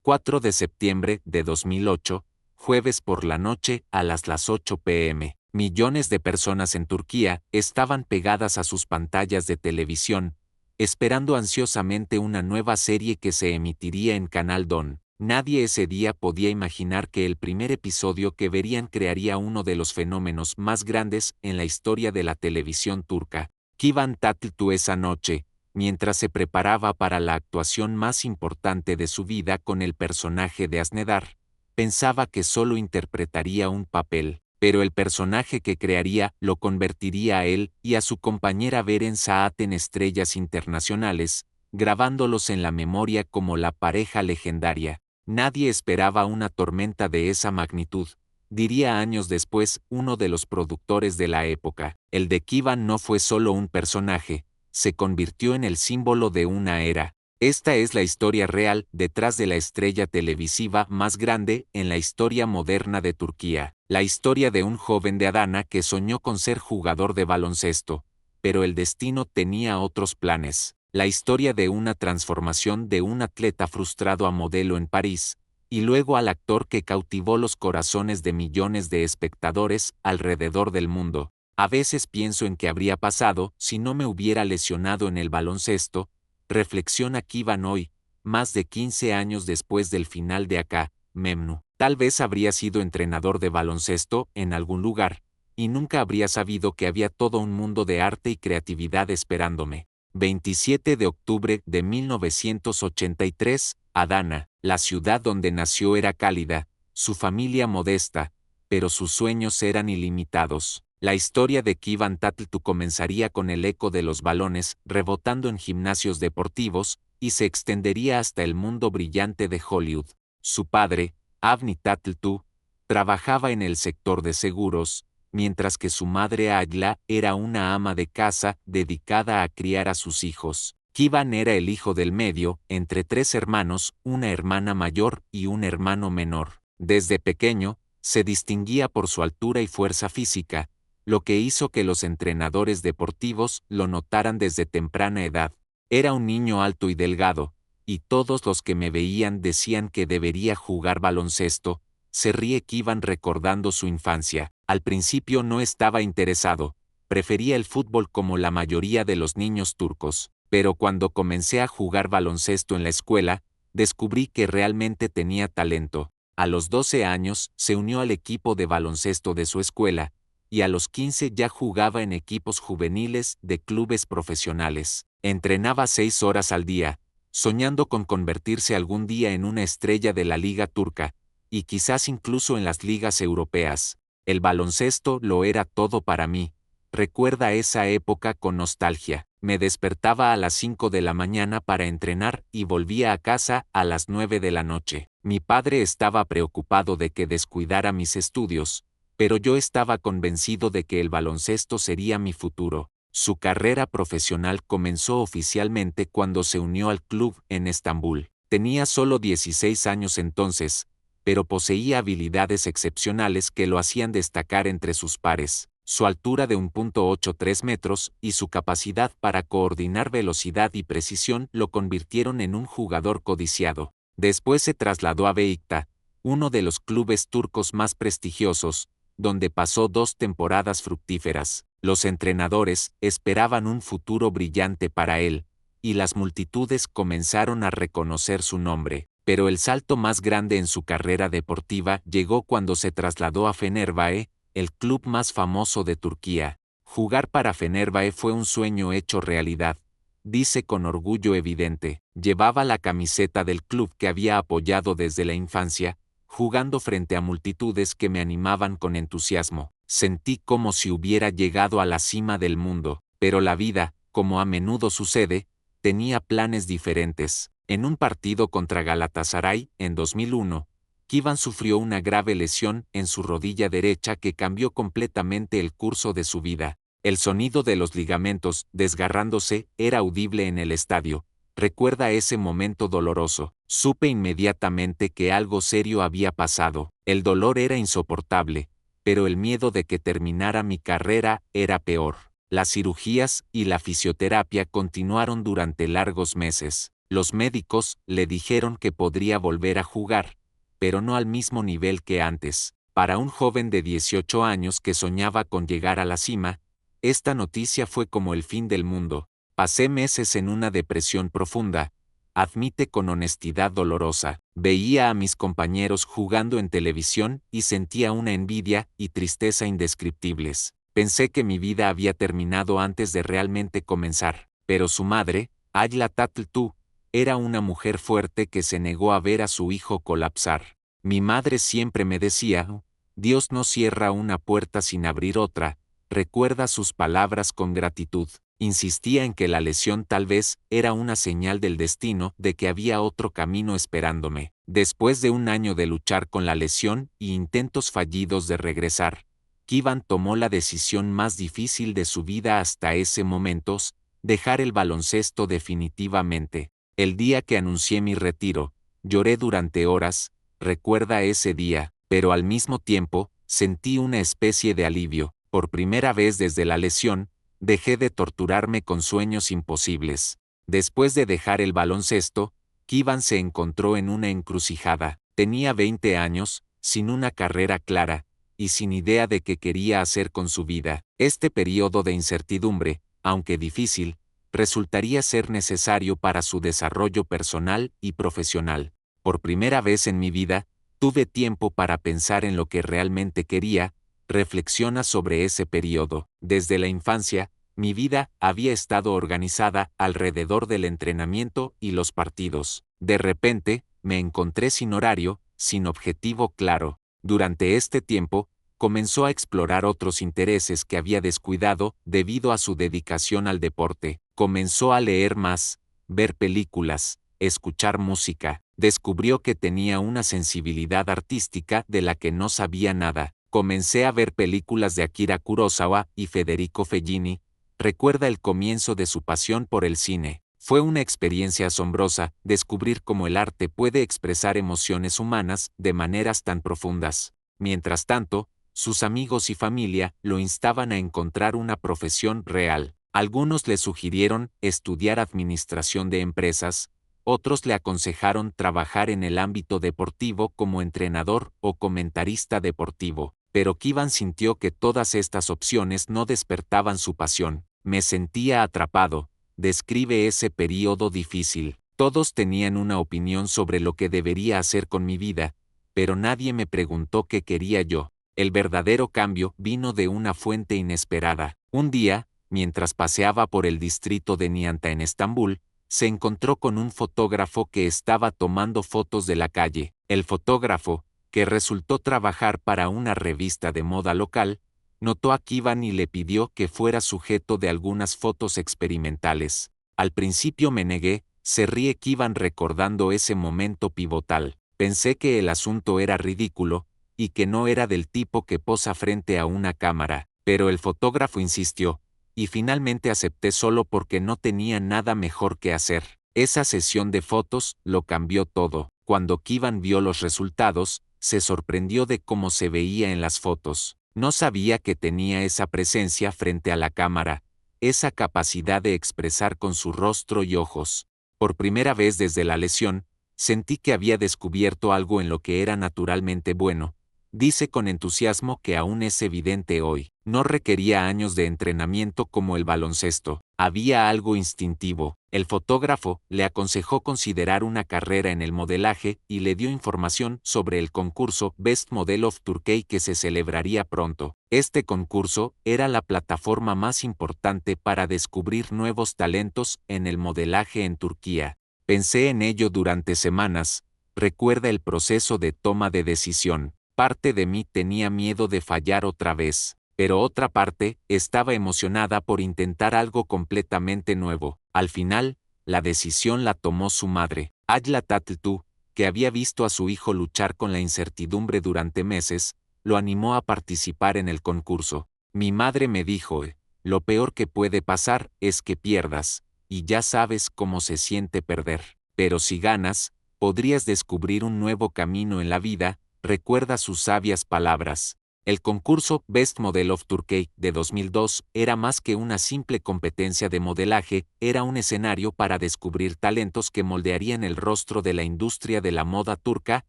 4 de septiembre de 2008, jueves por la noche a las 8 p.m. Millones de personas en Turquía estaban pegadas a sus pantallas de televisión, esperando ansiosamente una nueva serie que se emitiría en Canal Don. Nadie ese día podía imaginar que el primer episodio que verían crearía uno de los fenómenos más grandes en la historia de la televisión turca. Kıvanç Tatlıtuğ esa noche, mientras se preparaba para la actuación más importante de su vida con el personaje de Asnedar, pensaba que solo interpretaría un papel, pero el personaje que crearía lo convertiría a él y a su compañera Beren Saat en estrellas internacionales, grabándolos en la memoria como la pareja legendaria. Nadie esperaba una tormenta de esa magnitud, diría años después uno de los productores de la época. El de Kıvanç no fue solo un personaje, se convirtió en el símbolo de una era. Esta es la historia real detrás de la estrella televisiva más grande en la historia moderna de Turquía. La historia de un joven de Adana que soñó con ser jugador de baloncesto, pero el destino tenía otros planes. La historia de una transformación de un atleta frustrado a modelo en París, y luego al actor que cautivó los corazones de millones de espectadores alrededor del mundo. A veces pienso en qué habría pasado si no me hubiera lesionado en el baloncesto, reflexiona Kıvanç hoy, más de 15 años después del final de Acá, Memnu. Tal vez habría sido entrenador de baloncesto en algún lugar, y nunca habría sabido que había todo un mundo de arte y creatividad esperándome. 27 de octubre de 1983, Adana, la ciudad donde nació era cálida, su familia modesta, pero sus sueños eran ilimitados. La historia de Kıvanç Tatlıtuğ comenzaría con el eco de los balones rebotando en gimnasios deportivos y se extendería hasta el mundo brillante de Hollywood. Su padre, Avni Tatlıtuğ, trabajaba en el sector de seguros, mientras que su madre Ayla era una ama de casa dedicada a criar a sus hijos. Kıvanç era el hijo del medio, entre 3 hermanos, una hermana mayor y un hermano menor. Desde pequeño, se distinguía por su altura y fuerza física, lo que hizo que los entrenadores deportivos lo notaran desde temprana edad. Era un niño alto y delgado, y todos los que me veían decían que debería jugar baloncesto. Se ríe Kıvanç recordando su infancia. Al principio no estaba interesado, prefería el fútbol como la mayoría de los niños turcos, pero cuando comencé a jugar baloncesto en la escuela, descubrí que realmente tenía talento. A los 12 años se unió al equipo de baloncesto de su escuela, y a los 15 ya jugaba en equipos juveniles de clubes profesionales. Entrenaba 6 horas al día, soñando con convertirse algún día en una estrella de la liga turca, y quizás incluso en las ligas europeas. El baloncesto lo era todo para mí. Recuerda esa época con nostalgia. Me despertaba a las 5 de la mañana para entrenar y volvía a casa a las 9 de la noche. Mi padre estaba preocupado de que descuidara mis estudios, pero yo estaba convencido de que el baloncesto sería mi futuro. Su carrera profesional comenzó oficialmente cuando se unió al club en Estambul. Tenía solo 16 años entonces, pero poseía habilidades excepcionales que lo hacían destacar entre sus pares. Su altura de 1.83 metros y su capacidad para coordinar velocidad y precisión lo convirtieron en un jugador codiciado. Después se trasladó a Beşiktaş, uno de los clubes turcos más prestigiosos, donde pasó 2 temporadas fructíferas. Los entrenadores esperaban un futuro brillante para él, y las multitudes comenzaron a reconocer su nombre. Pero el salto más grande en su carrera deportiva llegó cuando se trasladó a Fenerbahçe, el club más famoso de Turquía. Jugar para Fenerbahçe fue un sueño hecho realidad, dice con orgullo evidente. Llevaba la camiseta del club que había apoyado desde la infancia, jugando frente a multitudes que me animaban con entusiasmo. Sentí como si hubiera llegado a la cima del mundo, pero la vida, como a menudo sucede, tenía planes diferentes. En un partido contra Galatasaray, en 2001, Kıvanç sufrió una grave lesión en su rodilla derecha que cambió completamente el curso de su vida. El sonido de los ligamentos desgarrándose era audible en el estadio. Recuerda ese momento doloroso. Supe inmediatamente que algo serio había pasado. El dolor era insoportable, pero el miedo de que terminara mi carrera era peor. Las cirugías y la fisioterapia continuaron durante largos meses. Los médicos le dijeron que podría volver a jugar, pero no al mismo nivel que antes. Para un joven de 18 años que soñaba con llegar a la cima, esta noticia fue como el fin del mundo. Pasé meses en una depresión profunda, admite con honestidad dolorosa. Veía a mis compañeros jugando en televisión y sentía una envidia y tristeza indescriptibles. Pensé que mi vida había terminado antes de realmente comenzar, pero su madre, Ayla Tatl-Tú, era una mujer fuerte que se negó a ver a su hijo colapsar. Mi madre siempre me decía, Dios no cierra una puerta sin abrir otra, recuerda sus palabras con gratitud. Insistía en que la lesión tal vez era una señal del destino de que había otro camino esperándome. Después de un año de luchar con la lesión y intentos fallidos de regresar, Kivan tomó la decisión más difícil de su vida hasta ese momento, dejar el baloncesto definitivamente. El día que anuncié mi retiro, lloré durante horas, recuerda ese día, pero al mismo tiempo, sentí una especie de alivio. Por primera vez desde la lesión, dejé de torturarme con sueños imposibles. Después de dejar el baloncesto, Kivan se encontró en una encrucijada. Tenía 20 años, sin una carrera clara, y sin idea de qué quería hacer con su vida. Este periodo de incertidumbre, aunque difícil, resultaría ser necesario para su desarrollo personal y profesional. Por primera vez en mi vida, tuve tiempo para pensar en lo que realmente quería. Reflexiona sobre ese periodo. Desde la infancia, mi vida había estado organizada alrededor del entrenamiento y los partidos. De repente, me encontré sin horario, sin objetivo claro. Durante este tiempo, comenzó a explorar otros intereses que había descuidado debido a su dedicación al deporte. Comenzó a leer más, ver películas, escuchar música. Descubrió que tenía una sensibilidad artística de la que no sabía nada. Comencé a ver películas de Akira Kurosawa y Federico Fellini. Recuerda el comienzo de su pasión por el cine. Fue una experiencia asombrosa descubrir cómo el arte puede expresar emociones humanas de maneras tan profundas. Mientras tanto, sus amigos y familia lo instaban a encontrar una profesión real. Algunos le sugirieron estudiar administración de empresas, otros le aconsejaron trabajar en el ámbito deportivo como entrenador o comentarista deportivo. Pero Kivan sintió que todas estas opciones no despertaban su pasión. Me sentía atrapado, describe ese período difícil. Todos tenían una opinión sobre lo que debería hacer con mi vida, pero nadie me preguntó qué quería yo. El verdadero cambio vino de una fuente inesperada. Un día, mientras paseaba por el distrito de Nianta en Estambul, se encontró con un fotógrafo que estaba tomando fotos de la calle. El fotógrafo, que resultó trabajar para una revista de moda local, notó a Kivan y le pidió que fuera sujeto de algunas fotos experimentales. Al principio me negué, se ríe Kivan recordando ese momento pivotal. Pensé que el asunto era ridículo, y que no era del tipo que posa frente a una cámara, pero el fotógrafo insistió, y finalmente acepté solo porque no tenía nada mejor que hacer. Esa sesión de fotos lo cambió todo. Cuando Kivan vio los resultados, se sorprendió de cómo se veía en las fotos. No sabía que tenía esa presencia frente a la cámara, esa capacidad de expresar con su rostro y ojos. Por primera vez desde la lesión, sentí que había descubierto algo en lo que era naturalmente bueno. Dice con entusiasmo que aún es evidente hoy. No requería años de entrenamiento como el baloncesto. Había algo instintivo. El fotógrafo le aconsejó considerar una carrera en el modelaje y le dio información sobre el concurso Best Model of Turkey que se celebraría pronto. Este concurso era la plataforma más importante para descubrir nuevos talentos en el modelaje en Turquía. Pensé en ello durante semanas. Recuerda el proceso de toma de decisión. Parte de mí tenía miedo de fallar otra vez, pero otra parte estaba emocionada por intentar algo completamente nuevo. Al final, la decisión la tomó su madre, Ayla Tatl-Tú, que había visto a su hijo luchar con la incertidumbre durante meses, lo animó a participar en el concurso. Mi madre me dijo, lo peor que puede pasar es que pierdas, y ya sabes cómo se siente perder. Pero si ganas, podrías descubrir un nuevo camino en la vida. Recuerda sus sabias palabras. El concurso Best Model of Turkey de 2002 era más que una simple competencia de modelaje, era un escenario para descubrir talentos que moldearían el rostro de la industria de la moda turca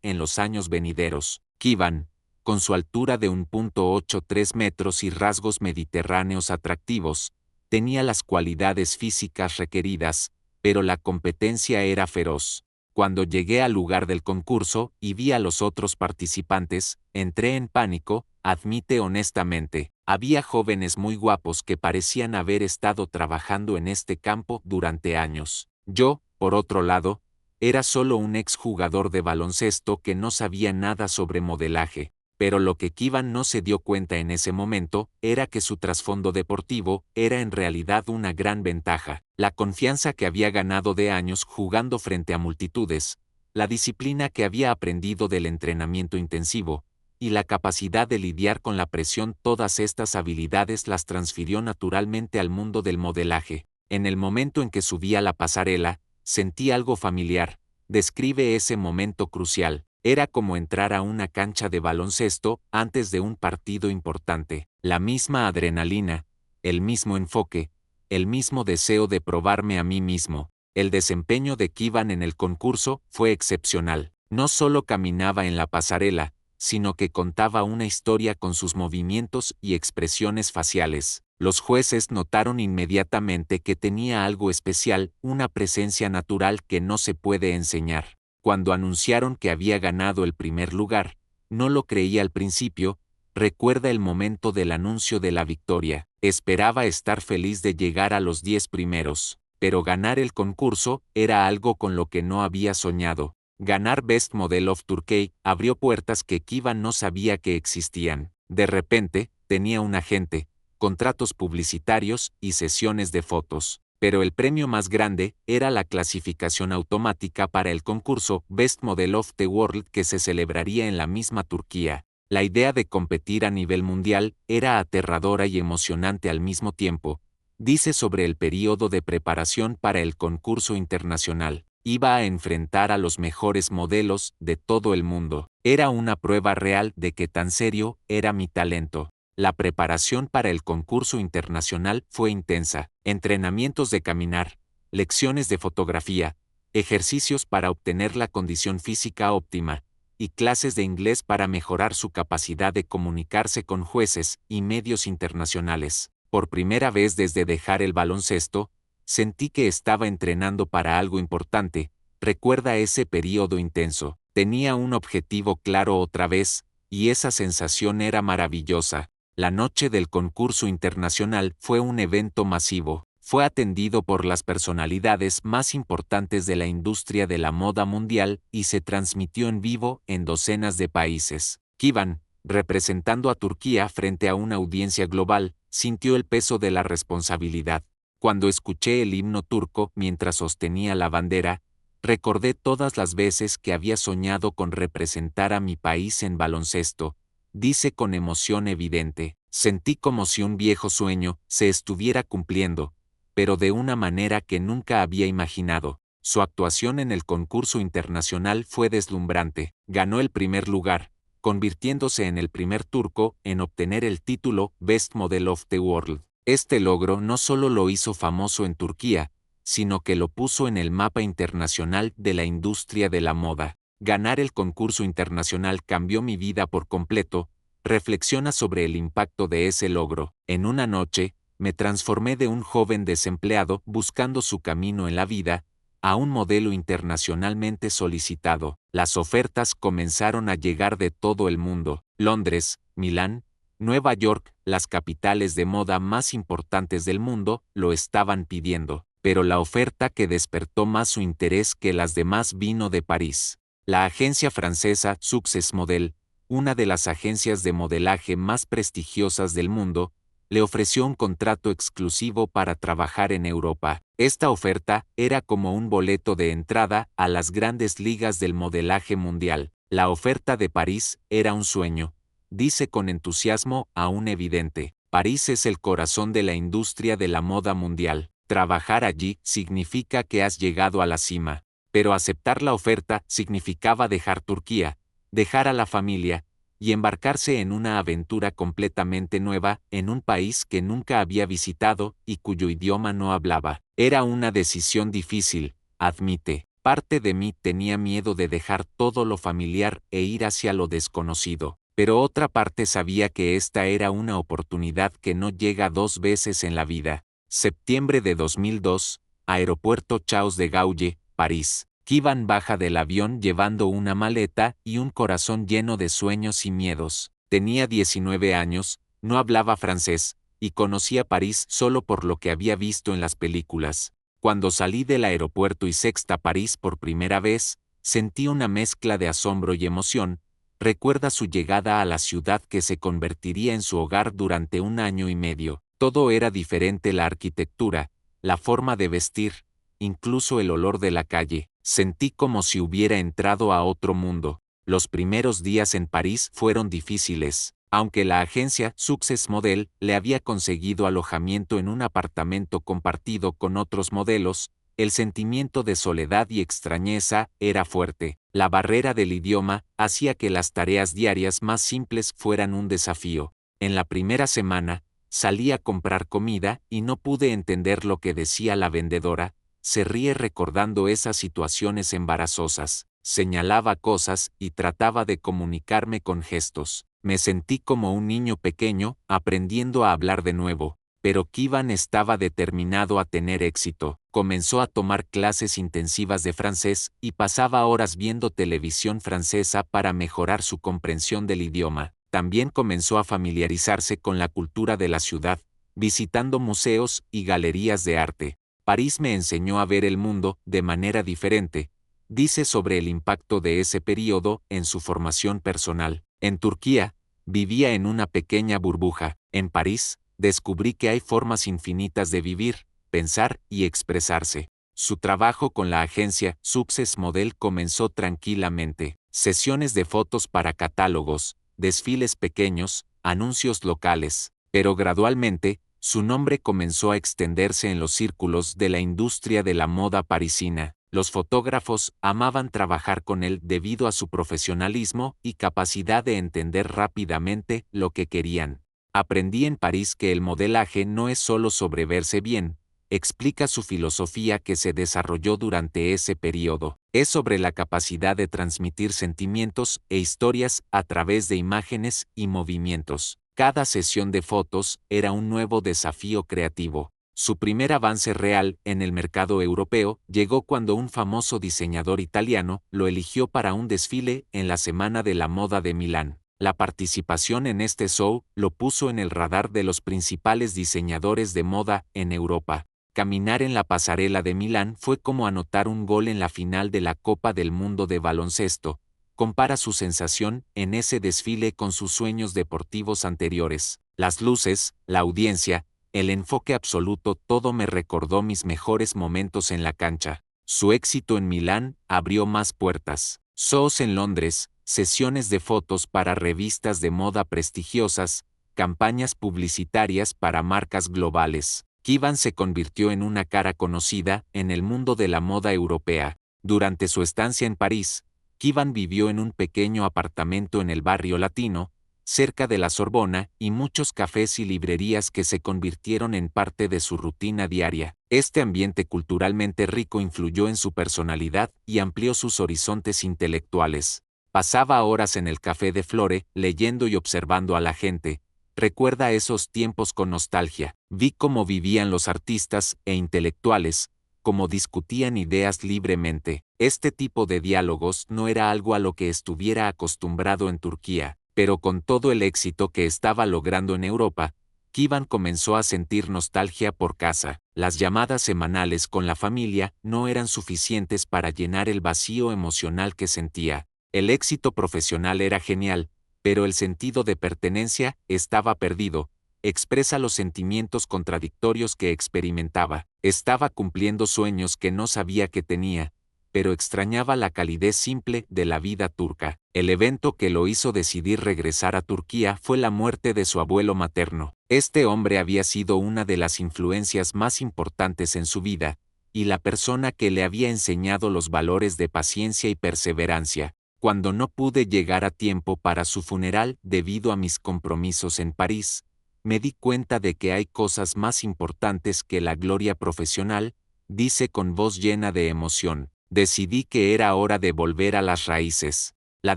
en los años venideros. Kivan, con su altura de 1.83 metros y rasgos mediterráneos atractivos, tenía las cualidades físicas requeridas, pero la competencia era feroz. Cuando llegué al lugar del concurso y vi a los otros participantes, entré en pánico, admite honestamente. Había jóvenes muy guapos que parecían haber estado trabajando en este campo durante años. Yo, por otro lado, era solo un exjugador de baloncesto que no sabía nada sobre modelaje. Pero lo que Kivan no se dio cuenta en ese momento era que su trasfondo deportivo era en realidad una gran ventaja. La confianza que había ganado de años jugando frente a multitudes, la disciplina que había aprendido del entrenamiento intensivo, y la capacidad de lidiar con la presión, todas estas habilidades las transfirió naturalmente al mundo del modelaje. En el momento en que subí a la pasarela, sentí algo familiar. Describe ese momento crucial. Era como entrar a una cancha de baloncesto antes de un partido importante. La misma adrenalina, el mismo enfoque, el mismo deseo de probarme a mí mismo. El desempeño de Kivan en el concurso fue excepcional. No solo caminaba en la pasarela, sino que contaba una historia con sus movimientos y expresiones faciales. Los jueces notaron inmediatamente que tenía algo especial, una presencia natural que no se puede enseñar. Cuando anunciaron que había ganado el primer lugar, no lo creí al principio. Recuerda el momento del anuncio de la victoria. Esperaba estar feliz de llegar a los 10 primeros, pero ganar el concurso era algo con lo que no había soñado. Ganar Best Model of Turkey abrió puertas que Kivan no sabía que existían. De repente, tenía un agente, contratos publicitarios y sesiones de fotos. Pero el premio más grande era la clasificación automática para el concurso Best Model of the World que se celebraría en la misma Turquía. La idea de competir a nivel mundial era aterradora y emocionante al mismo tiempo. Dice sobre el período de preparación para el concurso internacional. Iba a enfrentar a los mejores modelos de todo el mundo. Era una prueba real de que tan serio era mi talento. La preparación para el concurso internacional fue intensa. Entrenamientos de caminar, lecciones de fotografía, ejercicios para obtener la condición física óptima, y clases de inglés para mejorar su capacidad de comunicarse con jueces y medios internacionales. Por primera vez desde dejar el baloncesto, sentí que estaba entrenando para algo importante. Recuerda ese periodo intenso. Tenía un objetivo claro otra vez, y esa sensación era maravillosa. La noche del concurso internacional fue un evento masivo. Fue atendido por las personalidades más importantes de la industria de la moda mundial y se transmitió en vivo en docenas de países. Kivan, representando a Turquía frente a una audiencia global, sintió el peso de la responsabilidad. Cuando escuché el himno turco mientras sostenía la bandera, recordé todas las veces que había soñado con representar a mi país en baloncesto. Dice con emoción evidente. Sentí como si un viejo sueño se estuviera cumpliendo, pero de una manera que nunca había imaginado. Su actuación en el concurso internacional fue deslumbrante. Ganó el primer lugar, convirtiéndose en el primer turco en obtener el título Best Model of the World. Este logro no solo lo hizo famoso en Turquía, sino que lo puso en el mapa internacional de la industria de la moda. Ganar el concurso internacional cambió mi vida por completo. Reflexiona sobre el impacto de ese logro. En una noche, me transformé de un joven desempleado buscando su camino en la vida, a un modelo internacionalmente solicitado. Las ofertas comenzaron a llegar de todo el mundo. Londres, Milán, Nueva York, las capitales de moda más importantes del mundo, lo estaban pidiendo. Pero la oferta que despertó más su interés que las demás vino de París. La agencia francesa Success Model, una de las agencias de modelaje más prestigiosas del mundo, le ofreció un contrato exclusivo para trabajar en Europa. Esta oferta era como un boleto de entrada a las grandes ligas del modelaje mundial. La oferta de París era un sueño. Dice con entusiasmo aún evidente. París es el corazón de la industria de la moda mundial. Trabajar allí significa que has llegado a la cima. Pero aceptar la oferta significaba dejar Turquía, dejar a la familia, y embarcarse en una aventura completamente nueva en un país que nunca había visitado y cuyo idioma no hablaba. Era una decisión difícil, admite. Parte de mí tenía miedo de dejar todo lo familiar e ir hacia lo desconocido, pero otra parte sabía que esta era una oportunidad que no llega 2 veces en la vida. Septiembre de 2002, Aeropuerto Charles de Gaulle, París. Kivan baja del avión llevando una maleta y un corazón lleno de sueños y miedos. Tenía 19 años, no hablaba francés, y conocía París solo por lo que había visto en las películas. Cuando salí del aeropuerto y sexta París por primera vez, sentí una mezcla de asombro y emoción. Recuerda su llegada a la ciudad que se convertiría en su hogar durante 1 año y medio. Todo era diferente: la arquitectura, la forma de vestir, incluso el olor de la calle. Sentí como si hubiera entrado a otro mundo. Los primeros días en París fueron difíciles. Aunque la agencia Success Model le había conseguido alojamiento en un apartamento compartido con otros modelos, el sentimiento de soledad y extrañeza era fuerte. La barrera del idioma hacía que las tareas diarias más simples fueran un desafío. En la primera semana, salí a comprar comida y no pude entender lo que decía la vendedora. Se ríe recordando esas situaciones embarazosas. Señalaba cosas y trataba de comunicarme con gestos. Me sentí como un niño pequeño, aprendiendo a hablar de nuevo. Pero Kivan estaba determinado a tener éxito. Comenzó a tomar clases intensivas de francés y pasaba horas viendo televisión francesa para mejorar su comprensión del idioma. También comenzó a familiarizarse con la cultura de la ciudad, visitando museos y galerías de arte. París me enseñó a ver el mundo de manera diferente, dice sobre el impacto de ese periodo en su formación personal. En Turquía, vivía en una pequeña burbuja. En París, descubrí que hay formas infinitas de vivir, pensar y expresarse. Su trabajo con la agencia Success Model comenzó tranquilamente. Sesiones de fotos para catálogos, desfiles pequeños, anuncios locales. Pero gradualmente, su nombre comenzó a extenderse en los círculos de la industria de la moda parisina. Los fotógrafos amaban trabajar con él debido a su profesionalismo y capacidad de entender rápidamente lo que querían. Aprendí en París que el modelaje no es solo sobre verse bien, explica su filosofía que se desarrolló durante ese periodo. Es sobre la capacidad de transmitir sentimientos e historias a través de imágenes y movimientos. Cada sesión de fotos era un nuevo desafío creativo. Su primer avance real en el mercado europeo llegó cuando un famoso diseñador italiano lo eligió para un desfile en la Semana de la Moda de Milán. La participación en este show lo puso en el radar de los principales diseñadores de moda en Europa. Caminar en la pasarela de Milán fue como anotar un gol en la final de la Copa del Mundo de baloncesto. Compara su sensación en ese desfile con sus sueños deportivos anteriores. Las luces, la audiencia, el enfoque absoluto, todo me recordó mis mejores momentos en la cancha. Su éxito en Milán abrió más puertas. Shows en Londres, sesiones de fotos para revistas de moda prestigiosas, campañas publicitarias para marcas globales. Kivan se convirtió en una cara conocida en el mundo de la moda europea. Durante su estancia en París, Kivan vivió en un pequeño apartamento en el barrio latino, cerca de la Sorbona, y muchos cafés y librerías que se convirtieron en parte de su rutina diaria. Este ambiente culturalmente rico influyó en su personalidad y amplió sus horizontes intelectuales. Pasaba horas en el Café de Flore, leyendo y observando a la gente. Recuerda esos tiempos con nostalgia. Vi cómo vivían los artistas e intelectuales, cómo discutían ideas libremente. Este tipo de diálogos no era algo a lo que estuviera acostumbrado en Turquía. Pero con todo el éxito que estaba logrando en Europa, Kivan comenzó a sentir nostalgia por casa. Las llamadas semanales con la familia no eran suficientes para llenar el vacío emocional que sentía. El éxito profesional era genial, pero el sentido de pertenencia estaba perdido. Expresa los sentimientos contradictorios que experimentaba. Estaba cumpliendo sueños que no sabía que tenía, pero extrañaba la calidez simple de la vida turca. El evento que lo hizo decidir regresar a Turquía fue la muerte de su abuelo materno. Este hombre había sido una de las influencias más importantes en su vida, y la persona que le había enseñado los valores de paciencia y perseverancia. Cuando no pude llegar a tiempo para su funeral debido a mis compromisos en París, me di cuenta de que hay cosas más importantes que la gloria profesional, dice con voz llena de emoción. Decidí que era hora de volver a las raíces. La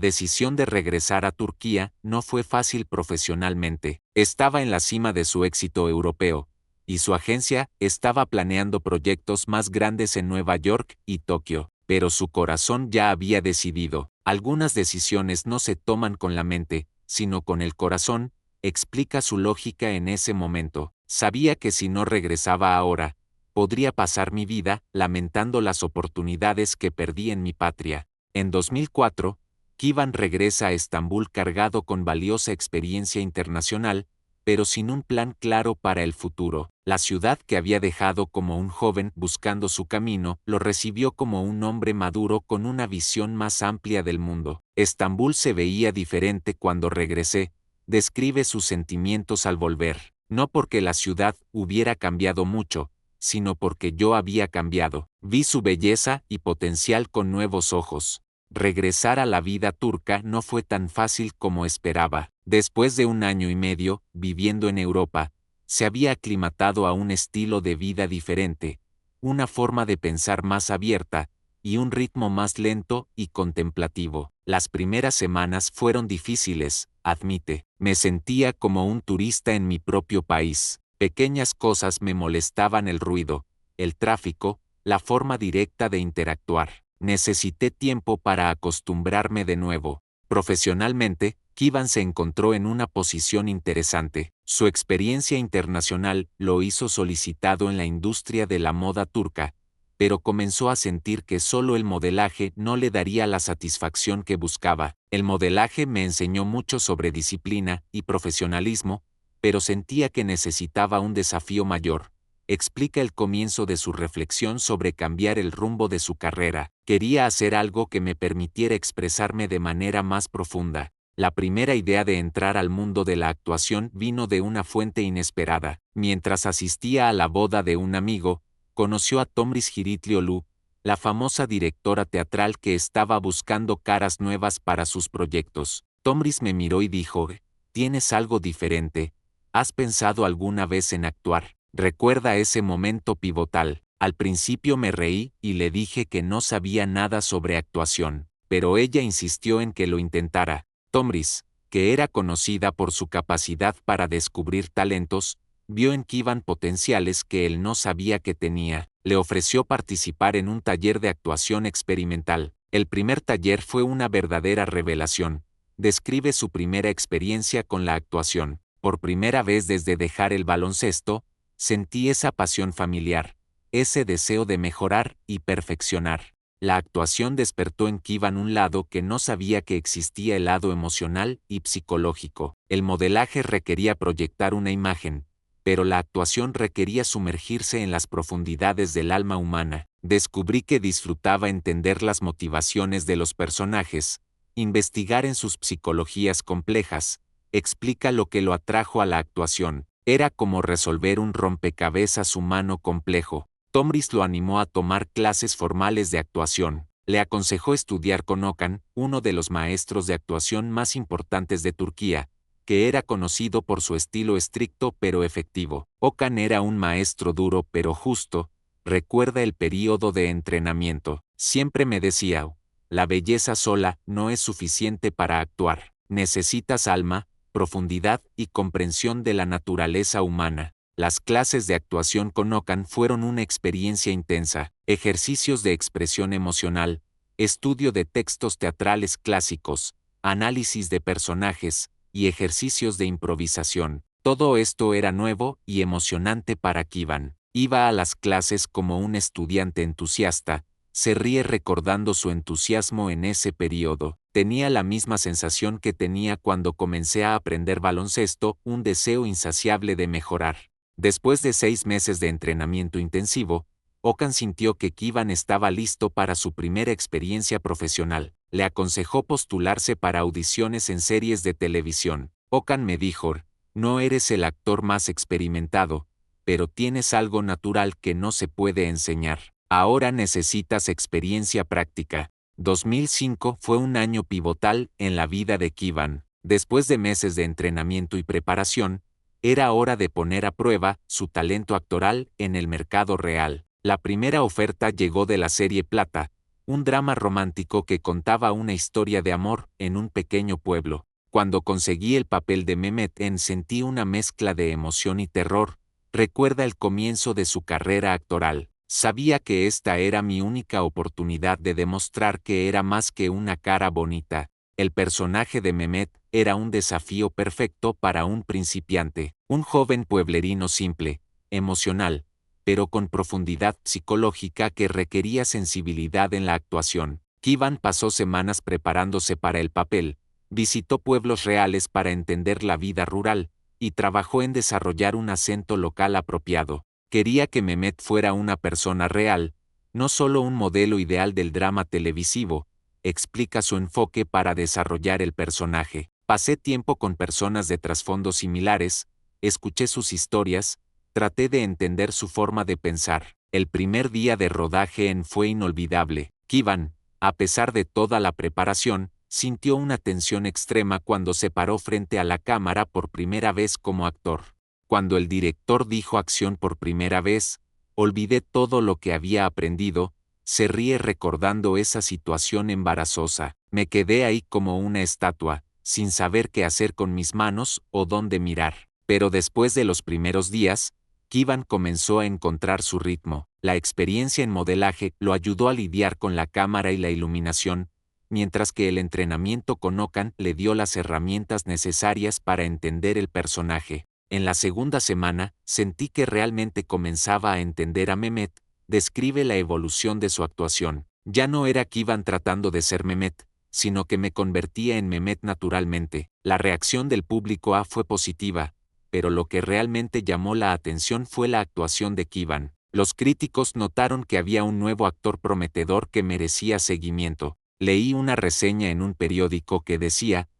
decisión de regresar a Turquía no fue fácil profesionalmente. Estaba en la cima de su éxito europeo, y su agencia estaba planeando proyectos más grandes en Nueva York y Tokio, pero su corazón ya había decidido. Algunas decisiones no se toman con la mente, sino con el corazón, explica su lógica en ese momento. Sabía que si no regresaba ahora, podría pasar mi vida lamentando las oportunidades que perdí en mi patria. En 2004, Kivan regresa a Estambul cargado con valiosa experiencia internacional, pero sin un plan claro para el futuro. La ciudad que había dejado como un joven buscando su camino, lo recibió como un hombre maduro con una visión más amplia del mundo. Estambul se veía diferente cuando regresé, describe sus sentimientos al volver, no porque la ciudad hubiera cambiado mucho, sino porque yo había cambiado. Vi su belleza y potencial con nuevos ojos. Regresar a la vida turca no fue tan fácil como esperaba. Después de 1 año y medio, viviendo en Europa, se había aclimatado a un estilo de vida diferente, una forma de pensar más abierta, y un ritmo más lento y contemplativo. Las primeras semanas fueron difíciles, admite. Me sentía como un turista en mi propio país. Pequeñas cosas me molestaban: el ruido, el tráfico, la forma directa de interactuar. Necesité tiempo para acostumbrarme de nuevo. Profesionalmente, Kivan se encontró en una posición interesante. Su experiencia internacional lo hizo solicitado en la industria de la moda turca, pero comenzó a sentir que solo el modelaje no le daría la satisfacción que buscaba. El modelaje me enseñó mucho sobre disciplina y profesionalismo, pero sentía que necesitaba un desafío mayor. Explica el comienzo de su reflexión sobre cambiar el rumbo de su carrera. Quería hacer algo que me permitiera expresarme de manera más profunda. La primera idea de entrar al mundo de la actuación vino de una fuente inesperada. Mientras asistía a la boda de un amigo, conoció a Tomris Giritliolu, la famosa directora teatral que estaba buscando caras nuevas para sus proyectos. Tomris me miró y dijo: «Tienes algo diferente. ¿Has pensado alguna vez en actuar?». Recuerda ese momento pivotal. Al principio me reí y le dije que no sabía nada sobre actuación, pero ella insistió en que lo intentara. Tomris, que era conocida por su capacidad para descubrir talentos, vio en Kivan potenciales que él no sabía que tenía. Le ofreció participar en un taller de actuación experimental. El primer taller fue una verdadera revelación. Describe su primera experiencia con la actuación. Por primera vez desde dejar el baloncesto, sentí esa pasión familiar, ese deseo de mejorar y perfeccionar. La actuación despertó en Kivan un lado que no sabía que existía: el lado emocional y psicológico. El modelaje requería proyectar una imagen, pero la actuación requería sumergirse en las profundidades del alma humana. Descubrí que disfrutaba entender las motivaciones de los personajes, investigar en sus psicologías complejas. Explica lo que lo atrajo a la actuación. Era como resolver un rompecabezas humano complejo. Tomris lo animó a tomar clases formales de actuación. Le aconsejó estudiar con Okan, uno de los maestros de actuación más importantes de Turquía, que era conocido por su estilo estricto pero efectivo. Okan era un maestro duro pero justo. Recuerda el período de entrenamiento. Siempre me decía: la belleza sola no es suficiente para actuar. Necesitas alma, profundidad y comprensión de la naturaleza humana. Las clases de actuación con Okan fueron una experiencia intensa. Ejercicios de expresión emocional, estudio de textos teatrales clásicos, análisis de personajes y ejercicios de improvisación. Todo esto era nuevo y emocionante para Kivan. Iba a las clases como un estudiante entusiasta. Se ríe recordando su entusiasmo en ese periodo. Tenía la misma sensación que tenía cuando comencé a aprender baloncesto, un deseo insaciable de mejorar. Después de 6 meses de entrenamiento intensivo, Okan sintió que Kivan estaba listo para su primera experiencia profesional. Le aconsejó postularse para audiciones en series de televisión. Okan me dijo: «No eres el actor más experimentado, pero tienes algo natural que no se puede enseñar. Ahora necesitas experiencia práctica». 2005 fue un año pivotal en la vida de Kivan. Después de meses de entrenamiento y preparación, era hora de poner a prueba su talento actoral en el mercado real. La primera oferta llegó de la serie Plata, un drama romántico que contaba una historia de amor en un pequeño pueblo. Cuando conseguí el papel de Mehmet sentí una mezcla de emoción y terror. Recuerda el comienzo de su carrera actoral. Sabía que esta era mi única oportunidad de demostrar que era más que una cara bonita. El personaje de Mehmet era un desafío perfecto para un principiante, un joven pueblerino simple, emocional, pero con profundidad psicológica que requería sensibilidad en la actuación. Kivan pasó semanas preparándose para el papel, visitó pueblos reales para entender la vida rural, y trabajó en desarrollar un acento local apropiado. Quería que Mehmet fuera una persona real, no solo un modelo ideal del drama televisivo, explica su enfoque para desarrollar el personaje. Pasé tiempo con personas de trasfondos similares, escuché sus historias, traté de entender su forma de pensar. El primer día de rodaje fue inolvidable. Kivan, a pesar de toda la preparación, sintió una tensión extrema cuando se paró frente a la cámara por primera vez como actor. Cuando el director dijo acción por primera vez, olvidé todo lo que había aprendido. Se ríe recordando esa situación embarazosa. Me quedé ahí como una estatua, sin saber qué hacer con mis manos o dónde mirar. Pero después de los primeros días, Kivan comenzó a encontrar su ritmo. La experiencia en modelaje lo ayudó a lidiar con la cámara y la iluminación, mientras que el entrenamiento con Okan le dio las herramientas necesarias para entender el personaje. En la segunda semana, sentí que realmente comenzaba a entender a Mehmet. Describe la evolución de su actuación. Ya no era Kivan tratando de ser Mehmet, sino que me convertía en Mehmet naturalmente. La reacción del público fue positiva, pero lo que realmente llamó la atención fue la actuación de Kivan. Los críticos notaron que había un nuevo actor prometedor que merecía seguimiento. Leí una reseña en un periódico que decía: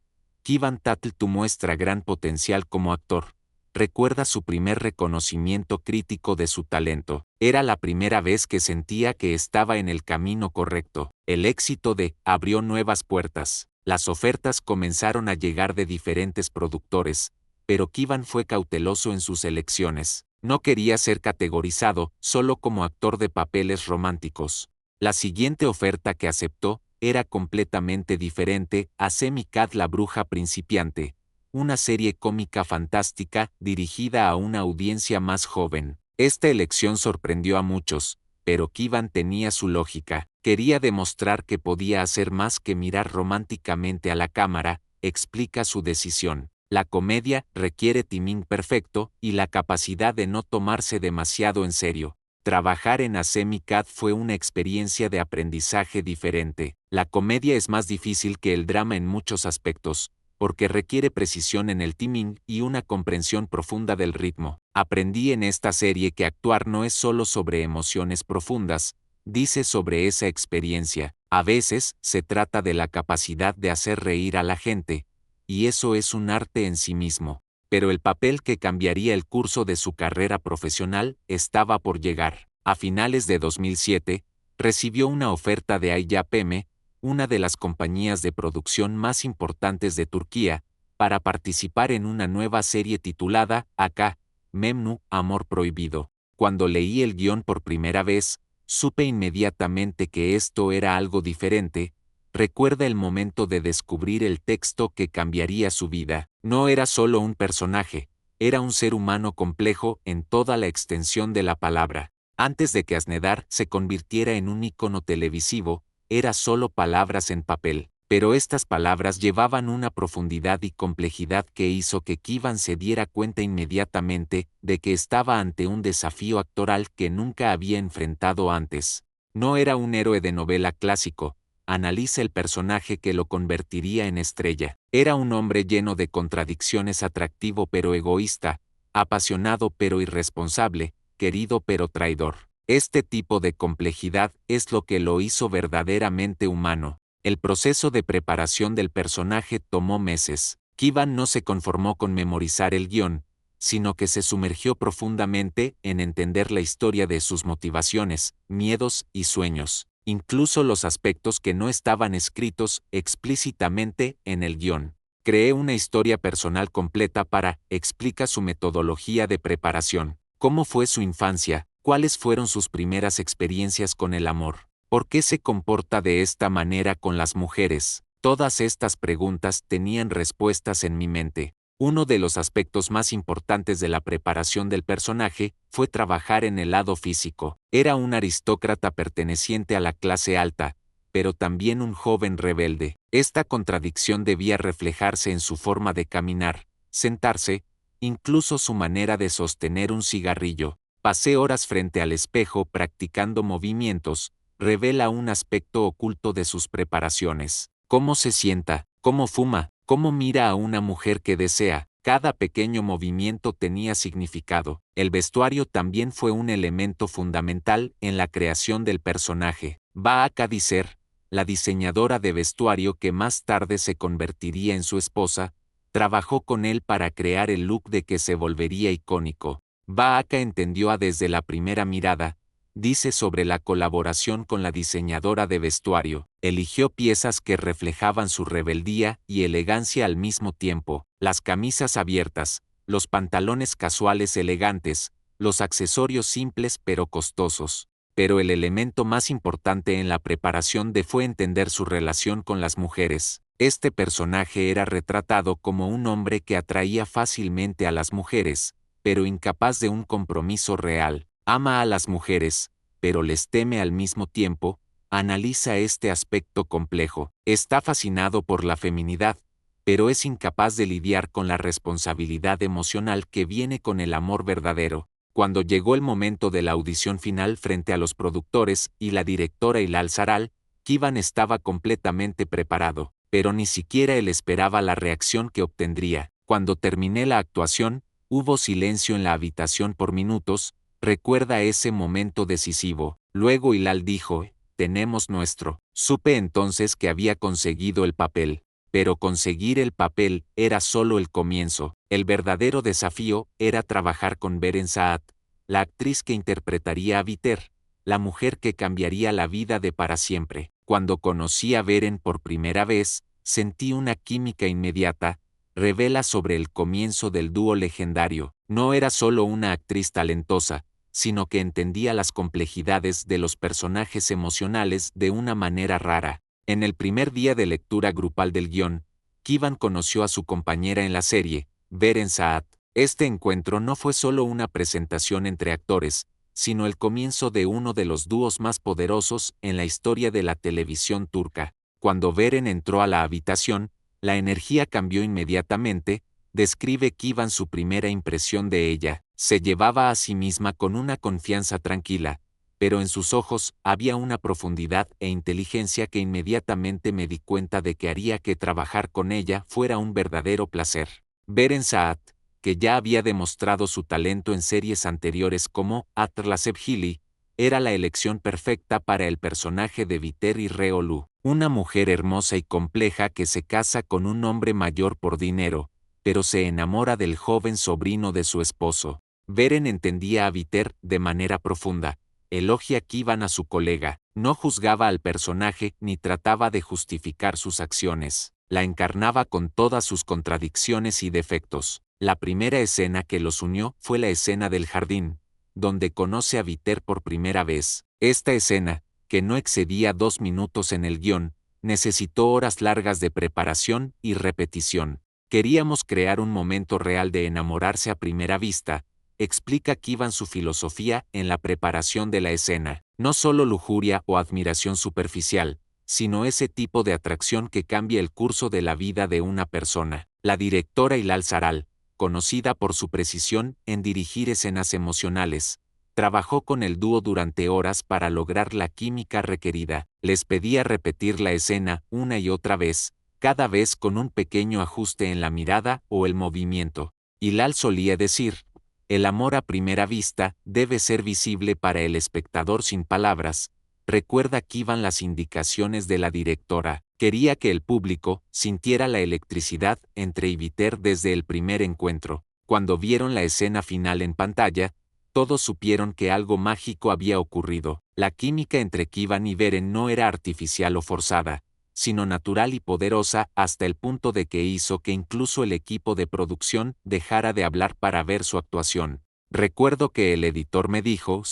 Kivan Tatl muestra gran potencial como actor. Recuerda su primer reconocimiento crítico de su talento. Era la primera vez que sentía que estaba en el camino correcto. El éxito abrió nuevas puertas. Las ofertas comenzaron a llegar de diferentes productores, pero Kivan fue cauteloso en sus elecciones. No quería ser categorizado solo como actor de papeles románticos. La siguiente oferta que aceptó era completamente diferente: Asemikad la bruja principiante, una serie cómica fantástica dirigida a una audiencia más joven. Esta elección sorprendió a muchos, pero Kivan tenía su lógica. Quería demostrar que podía hacer más que mirar románticamente a la cámara. Explica su decisión. La comedia requiere timing perfecto y la capacidad de no tomarse demasiado en serio. Trabajar en Asemikad fue una experiencia de aprendizaje diferente. La comedia es más difícil que el drama en muchos aspectos, porque requiere precisión en el timing y una comprensión profunda del ritmo. Aprendí en esta serie que actuar no es solo sobre emociones profundas, dice sobre esa experiencia. A veces se trata de la capacidad de hacer reír a la gente, y eso es un arte en sí mismo. Pero el papel que cambiaría el curso de su carrera profesional estaba por llegar. A finales de 2007, recibió una oferta de IYPM, una de las compañías de producción más importantes de Turquía, para participar en una nueva serie titulada Aka, Memnu, Amor Prohibido. Cuando leí el guión por primera vez, supe inmediatamente que esto era algo diferente. Recuerda el momento de descubrir el texto que cambiaría su vida. No era solo un personaje, era un ser humano complejo en toda la extensión de la palabra. Antes de que Asnedar se convirtiera en un ícono televisivo, era solo palabras en papel, pero estas palabras llevaban una profundidad y complejidad que hizo que Kivan se diera cuenta inmediatamente de que estaba ante un desafío actoral que nunca había enfrentado antes. No era un héroe de novela clásico. Analiza el personaje que lo convertiría en estrella. Era un hombre lleno de contradicciones, atractivo pero egoísta, apasionado pero irresponsable, querido pero traidor. Este tipo de complejidad es lo que lo hizo verdaderamente humano. El proceso de preparación del personaje tomó meses. Kivan no se conformó con memorizar el guión, sino que se sumergió profundamente en entender la historia de sus motivaciones, miedos y sueños. incluso los aspectos que no estaban escritos explícitamente en el guión. Creé una historia personal completa explica su metodología de preparación. ¿Cómo fue su infancia? ¿Cuáles fueron sus primeras experiencias con el amor? ¿Por qué se comporta de esta manera con las mujeres? Todas estas preguntas tenían respuestas en mi mente. Uno de los aspectos más importantes de la preparación del personaje fue trabajar en el lado físico. Era un aristócrata perteneciente a la clase alta, pero también un joven rebelde. Esta contradicción debía reflejarse en su forma de caminar, sentarse, incluso su manera de sostener un cigarrillo. Pasé horas frente al espejo practicando movimientos, revela un aspecto oculto de sus preparaciones. Cómo se sienta, cómo fuma, cómo mira a una mujer que desea. Cada pequeño movimiento tenía significado. El vestuario también fue un elemento fundamental en la creación del personaje. Baaka Diser, la diseñadora de vestuario que más tarde se convertiría en su esposa, trabajó con él para crear el look de que se volvería icónico. Baaka entendió desde la primera mirada, dice sobre la colaboración con la diseñadora de vestuario, eligió piezas que reflejaban su rebeldía y elegancia al mismo tiempo, las camisas abiertas, los pantalones casuales elegantes, los accesorios simples pero costosos. Pero el elemento más importante en la preparación fue entender su relación con las mujeres. Este personaje era retratado como un hombre que atraía fácilmente a las mujeres, pero incapaz de un compromiso real. Ama a las mujeres, pero les teme al mismo tiempo. Analiza este aspecto complejo. Está fascinado por la feminidad, pero es incapaz de lidiar con la responsabilidad emocional que viene con el amor verdadero. Cuando llegó el momento de la audición final frente a los productores y la directora Hilal Saral, Kivan estaba completamente preparado, pero ni siquiera él esperaba la reacción que obtendría. Cuando terminé la actuación, hubo silencio en la habitación por minutos. Recuerda ese momento decisivo. Luego Hilal dijo, tenemos nuestro. Supe entonces que había conseguido el papel. Pero conseguir el papel era solo el comienzo. El verdadero desafío era trabajar con Beren Saat, la actriz que interpretaría a Viter, la mujer que cambiaría la vida de para siempre. Cuando conocí a Beren por primera vez, sentí una química inmediata. Revela sobre el comienzo del dúo legendario. No era solo una actriz talentosa, sino que entendía las complejidades de los personajes emocionales de una manera rara. En el primer día de lectura grupal del guión, Kivan conoció a su compañera en la serie, Beren Saat. Este encuentro no fue solo una presentación entre actores, sino el comienzo de uno de los dúos más poderosos en la historia de la televisión turca. Cuando Beren entró a la habitación, la energía cambió inmediatamente. Describe Kivan su primera impresión de ella. Se llevaba a sí misma con una confianza tranquila, pero en sus ojos había una profundidad e inteligencia que inmediatamente me di cuenta de que haría que trabajar con ella fuera un verdadero placer. Beren Saat, que ya había demostrado su talento en series anteriores como Atlasevhili, era la elección perfecta para el personaje de Viter y Reolu, una mujer hermosa y compleja que se casa con un hombre mayor por dinero, pero se enamora del joven sobrino de su esposo. Beren entendía a Viter de manera profunda. Elogia Kivan a su colega, no juzgaba al personaje ni trataba de justificar sus acciones. La encarnaba con todas sus contradicciones y defectos. La primera escena que los unió fue la escena del jardín, donde conoce a Viter por primera vez. Esta escena, que no excedía 2 minutos en el guión, necesitó horas largas de preparación y repetición. Queríamos crear un momento real de enamorarse a primera vista. Explica Kivan su filosofía en la preparación de la escena. No solo lujuria o admiración superficial, sino ese tipo de atracción que cambia el curso de la vida de una persona. La directora Hilal Saral, conocida por su precisión en dirigir escenas emocionales, trabajó con el dúo durante horas para lograr la química requerida. Les pedía repetir la escena una y otra vez, cada vez con un pequeño ajuste en la mirada o el movimiento. Hilal solía decir, el amor a primera vista debe ser visible para el espectador sin palabras. Recuerda Kivan las indicaciones de la directora. Quería que el público sintiera la electricidad entre Viter desde el primer encuentro. Cuando vieron la escena final en pantalla, todos supieron que algo mágico había ocurrido. La química entre Kivan y Beren no era artificial o forzada, sino natural y poderosa hasta el punto de que hizo que incluso el equipo de producción dejara de hablar para ver su actuación. Recuerdo que el editor me dijo,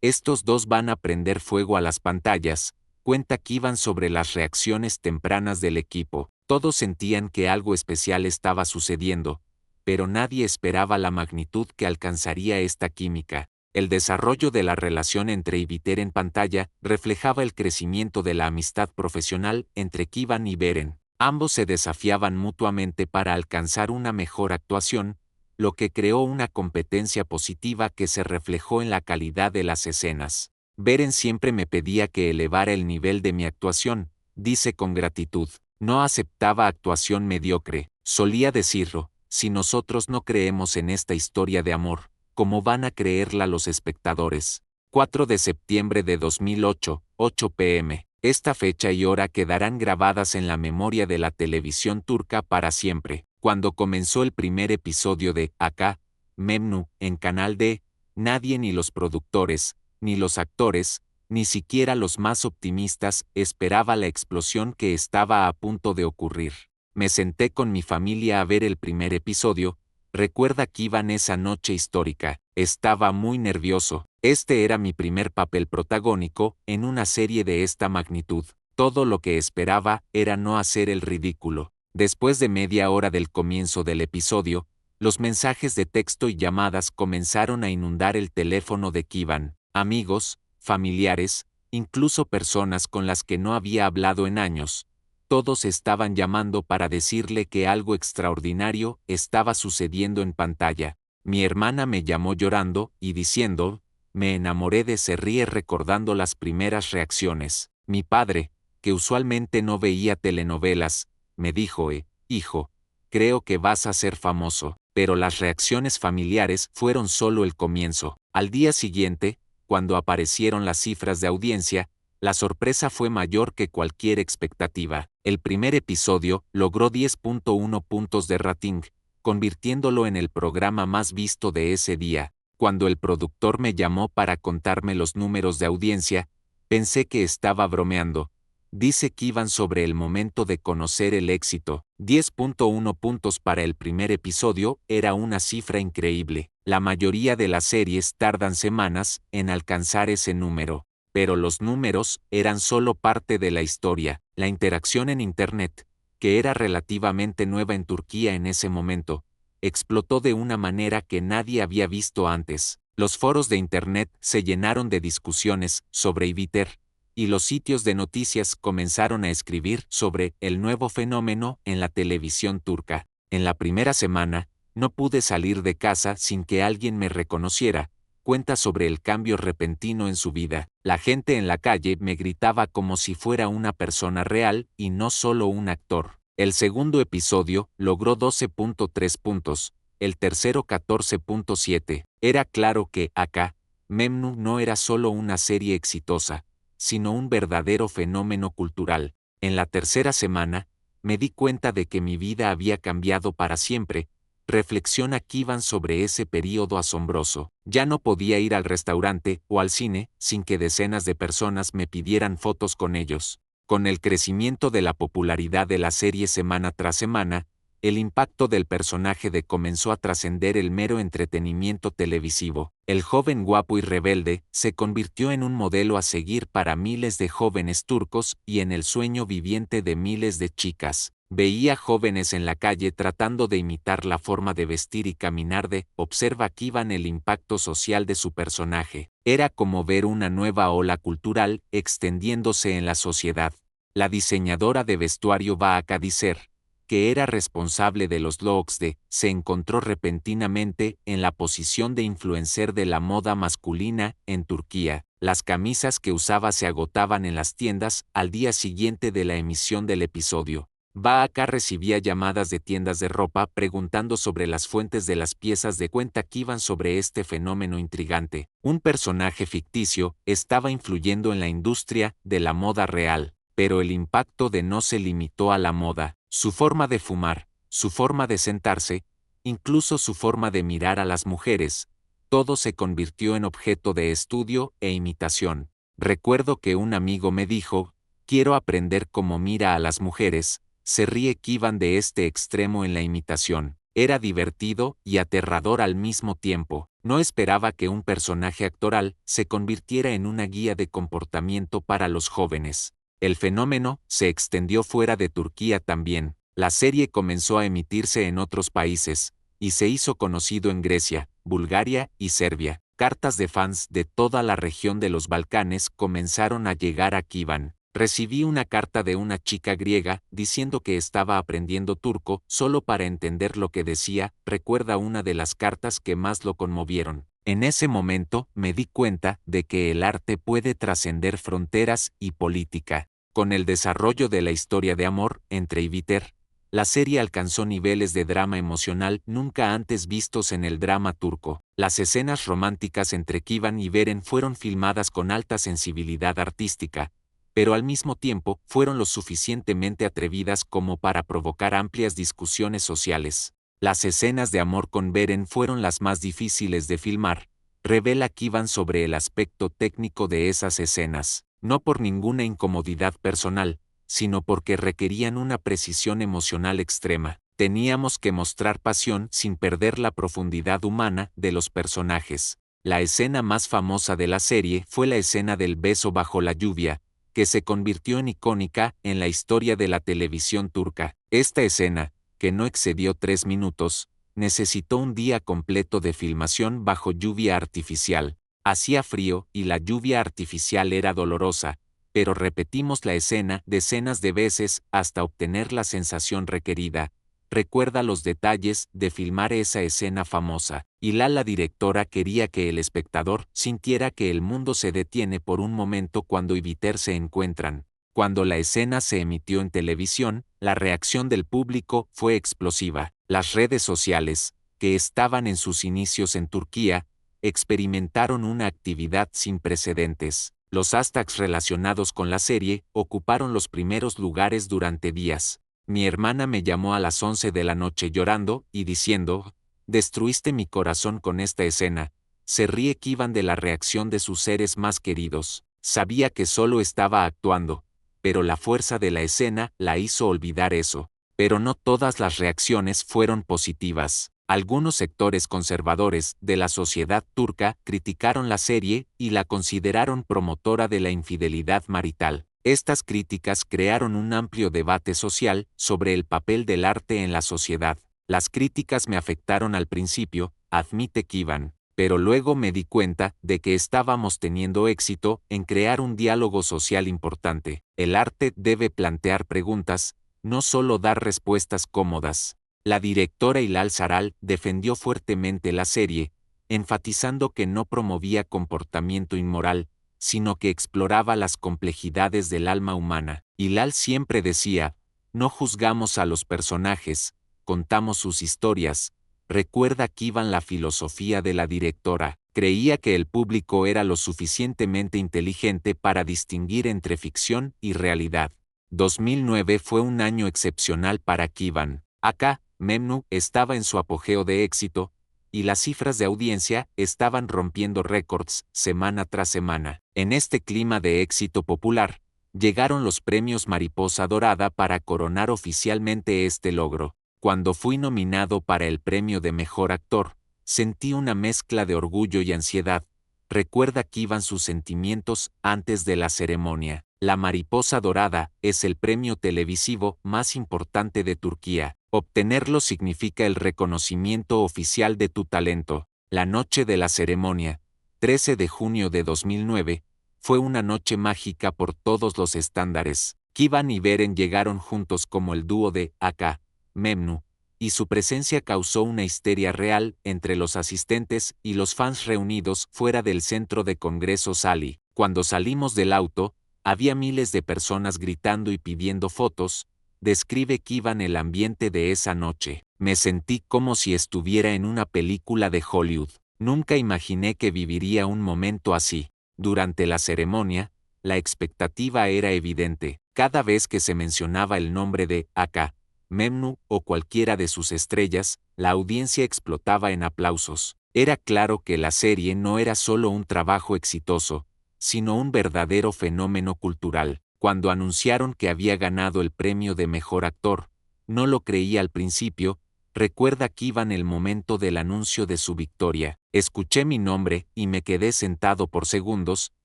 estos dos van a prender fuego a las pantallas, cuenta Kivan sobre las reacciones tempranas del equipo. Todos sentían que algo especial estaba sucediendo, pero nadie esperaba la magnitud que alcanzaría esta química. El desarrollo de la relación entre Iviter en pantalla reflejaba el crecimiento de la amistad profesional entre Kivan y Beren. Ambos se desafiaban mutuamente para alcanzar una mejor actuación, lo que creó una competencia positiva que se reflejó en la calidad de las escenas. Beren siempre me pedía que elevara el nivel de mi actuación, dice con gratitud. No aceptaba actuación mediocre, solía decirlo, si nosotros no creemos en esta historia de amor, ¿cómo van a creerla los espectadores? 4 de septiembre de 2008, 8 p.m. Esta fecha y hora quedarán grabadas en la memoria de la televisión turca para siempre. Cuando comenzó el primer episodio de Acá, Memnu, en Canal D, nadie, ni los productores, ni los actores, ni siquiera los más optimistas, esperaba la explosión que estaba a punto de ocurrir. Me senté con mi familia a ver el primer episodio. Recuerda Kivan esa noche histórica. Estaba muy nervioso. Este era mi primer papel protagónico en una serie de esta magnitud. Todo lo que esperaba era no hacer el ridículo. Después de media hora del comienzo del episodio, los mensajes de texto y llamadas comenzaron a inundar el teléfono de Kivan. Amigos, familiares, incluso personas con las que no había hablado en años. Todos estaban llamando para decirle que algo extraordinario estaba sucediendo en pantalla. Mi hermana me llamó llorando y diciendo, me enamoré de. Se ríe recordando las primeras reacciones. Mi padre, que usualmente no veía telenovelas, me dijo, hijo, creo que vas a ser famoso. Pero las reacciones familiares fueron solo el comienzo. Al día siguiente, cuando aparecieron las cifras de audiencia, la sorpresa fue mayor que cualquier expectativa. El primer episodio logró 10.1 puntos de rating, convirtiéndolo en el programa más visto de ese día. Cuando el productor me llamó para contarme los números de audiencia, pensé que estaba bromeando. Dice Kivan sobre el momento de conocer el éxito. 10.1 puntos para el primer episodio era una cifra increíble. La mayoría de las series tardan semanas en alcanzar ese número. Pero los números eran solo parte de la historia. La interacción en Internet, que era relativamente nueva en Turquía en ese momento, explotó de una manera que nadie había visto antes. Los foros de Internet se llenaron de discusiones sobre Iviter, y los sitios de noticias comenzaron a escribir sobre el nuevo fenómeno en la televisión turca. En la primera semana, no pude salir de casa sin que alguien me reconociera. Cuenta sobre el cambio repentino en su vida. La gente en la calle me gritaba como si fuera una persona real y no solo un actor. El segundo episodio logró 12.3 puntos, el tercero 14.7. Era claro que Acá, Memnu no era solo una serie exitosa, sino un verdadero fenómeno cultural. En la tercera semana, me di cuenta de que mi vida había cambiado para siempre. Reflexiona Kivan sobre ese período asombroso. Ya no podía ir al restaurante o al cine sin que decenas de personas me pidieran fotos con ellos. Con el crecimiento de la popularidad de la serie semana tras semana, el impacto del personaje comenzó a trascender el mero entretenimiento televisivo. El joven guapo y rebelde se convirtió en un modelo a seguir para miles de jóvenes turcos y en el sueño viviente de miles de chicas. Veía jóvenes en la calle tratando de imitar la forma de vestir y caminar observa Kivan el impacto social de su personaje. Era como ver una nueva ola cultural extendiéndose en la sociedad. La diseñadora de vestuario Baaka Dizer, que era responsable de los looks se encontró repentinamente en la posición de influencer de la moda masculina en Turquía. Las camisas que usaba se agotaban en las tiendas al día siguiente de la emisión del episodio. Baaka recibía llamadas de tiendas de ropa preguntando sobre las fuentes de las piezas. Cuenta Kivan sobre este fenómeno intrigante. Un personaje ficticio estaba influyendo en la industria de la moda real, pero el impacto no se limitó a la moda. Su forma de fumar, su forma de sentarse, incluso su forma de mirar a las mujeres, Todo se convirtió en objeto de estudio e imitación. Recuerdo que un amigo me dijo, quiero aprender cómo mira a las mujeres. Se ríe Kivan de este extremo en la imitación. Era divertido y aterrador al mismo tiempo. No esperaba que un personaje actoral se convirtiera en una guía de comportamiento para los jóvenes. El fenómeno se extendió fuera de Turquía también. La serie comenzó a emitirse en otros países, y se hizo conocido en Grecia, Bulgaria y Serbia. Cartas de fans de toda la región de los Balcanes comenzaron a llegar a Kivan. Recibí una carta de una chica griega diciendo que estaba aprendiendo turco solo para entender lo que decía. Recuerda una de las cartas que más lo conmovieron. En ese momento me di cuenta de que el arte puede trascender fronteras y política. Con el desarrollo de la historia de amor entre Ibiter, la serie alcanzó niveles de drama emocional nunca antes vistos en el drama turco. Las escenas románticas entre Kivan y Beren fueron filmadas con alta sensibilidad artística, pero al mismo tiempo fueron lo suficientemente atrevidas como para provocar amplias discusiones sociales. Las escenas de amor con Beren fueron las más difíciles de filmar, revela Kivan sobre el aspecto técnico de esas escenas, no por ninguna incomodidad personal, sino porque requerían una precisión emocional extrema. Teníamos que mostrar pasión sin perder la profundidad humana de los personajes. La escena más famosa de la serie fue la escena del beso bajo la lluvia, que se convirtió en icónica en la historia de la televisión turca. Esta escena, que no excedió 3 minutos, necesitó un día completo de filmación bajo lluvia artificial. Hacía frío y la lluvia artificial era dolorosa, pero repetimos la escena decenas de veces hasta obtener la sensación requerida. Recuerda los detalles de filmar esa escena famosa. Y la directora quería que el espectador sintiera que el mundo se detiene por un momento cuando Ibiter se encuentran. Cuando la escena se emitió en televisión, la reacción del público fue explosiva. Las redes sociales, que estaban en sus inicios en Turquía, experimentaron una actividad sin precedentes. Los hashtags relacionados con la serie ocuparon los primeros lugares durante días. Mi hermana me llamó a las 11 de la noche llorando y diciendo, «Destruiste mi corazón con esta escena». Se ríe Kivan de la reacción de sus seres más queridos. Sabía que solo estaba actuando, pero la fuerza de la escena la hizo olvidar eso. Pero no todas las reacciones fueron positivas. Algunos sectores conservadores de la sociedad turca criticaron la serie y la consideraron promotora de la infidelidad marital. Estas críticas crearon un amplio debate social sobre el papel del arte en la sociedad. Las críticas me afectaron al principio, admite Kivan, pero luego me di cuenta de que estábamos teniendo éxito en crear un diálogo social importante. El arte debe plantear preguntas, no solo dar respuestas cómodas. La directora Hilal Saral defendió fuertemente la serie, enfatizando que no promovía comportamiento inmoral, sino que exploraba las complejidades del alma humana. Hilal siempre decía, no juzgamos a los personajes, contamos sus historias. Recuerda Kivan la filosofía de la directora, creía que el público era lo suficientemente inteligente para distinguir entre ficción y realidad. 2009 fue un año excepcional para Kivan. Acá, Memnu estaba en su apogeo de éxito, y las cifras de audiencia estaban rompiendo récords semana tras semana. En este clima de éxito popular, llegaron los premios Mariposa Dorada para coronar oficialmente este logro. Cuando fui nominado para el premio de Mejor Actor, sentí una mezcla de orgullo y ansiedad. Recuerda Kivan sus sentimientos antes de la ceremonia. La Mariposa Dorada es el premio televisivo más importante de Turquía. Obtenerlo significa el reconocimiento oficial de tu talento. La noche de la ceremonia, 13 de junio de 2009, fue una noche mágica por todos los estándares. Kivan y Beren llegaron juntos como el dúo de Aka, Memnu, y su presencia causó una histeria real entre los asistentes y los fans reunidos fuera del centro de congresos Ali. Cuando salimos del auto, había miles de personas gritando y pidiendo fotos. Describe Kivan el ambiente de esa noche. Me sentí como si estuviera en una película de Hollywood. Nunca imaginé que viviría un momento así. Durante la ceremonia, la expectativa era evidente. Cada vez que se mencionaba el nombre de Aka, Memnu o cualquiera de sus estrellas, la audiencia explotaba en aplausos. Era claro que la serie no era solo un trabajo exitoso, sino un verdadero fenómeno cultural. Cuando anunciaron que había ganado el premio de mejor actor, no lo creí al principio. Recuerda Kivan el momento del anuncio de su victoria. Escuché mi nombre y me quedé sentado por segundos,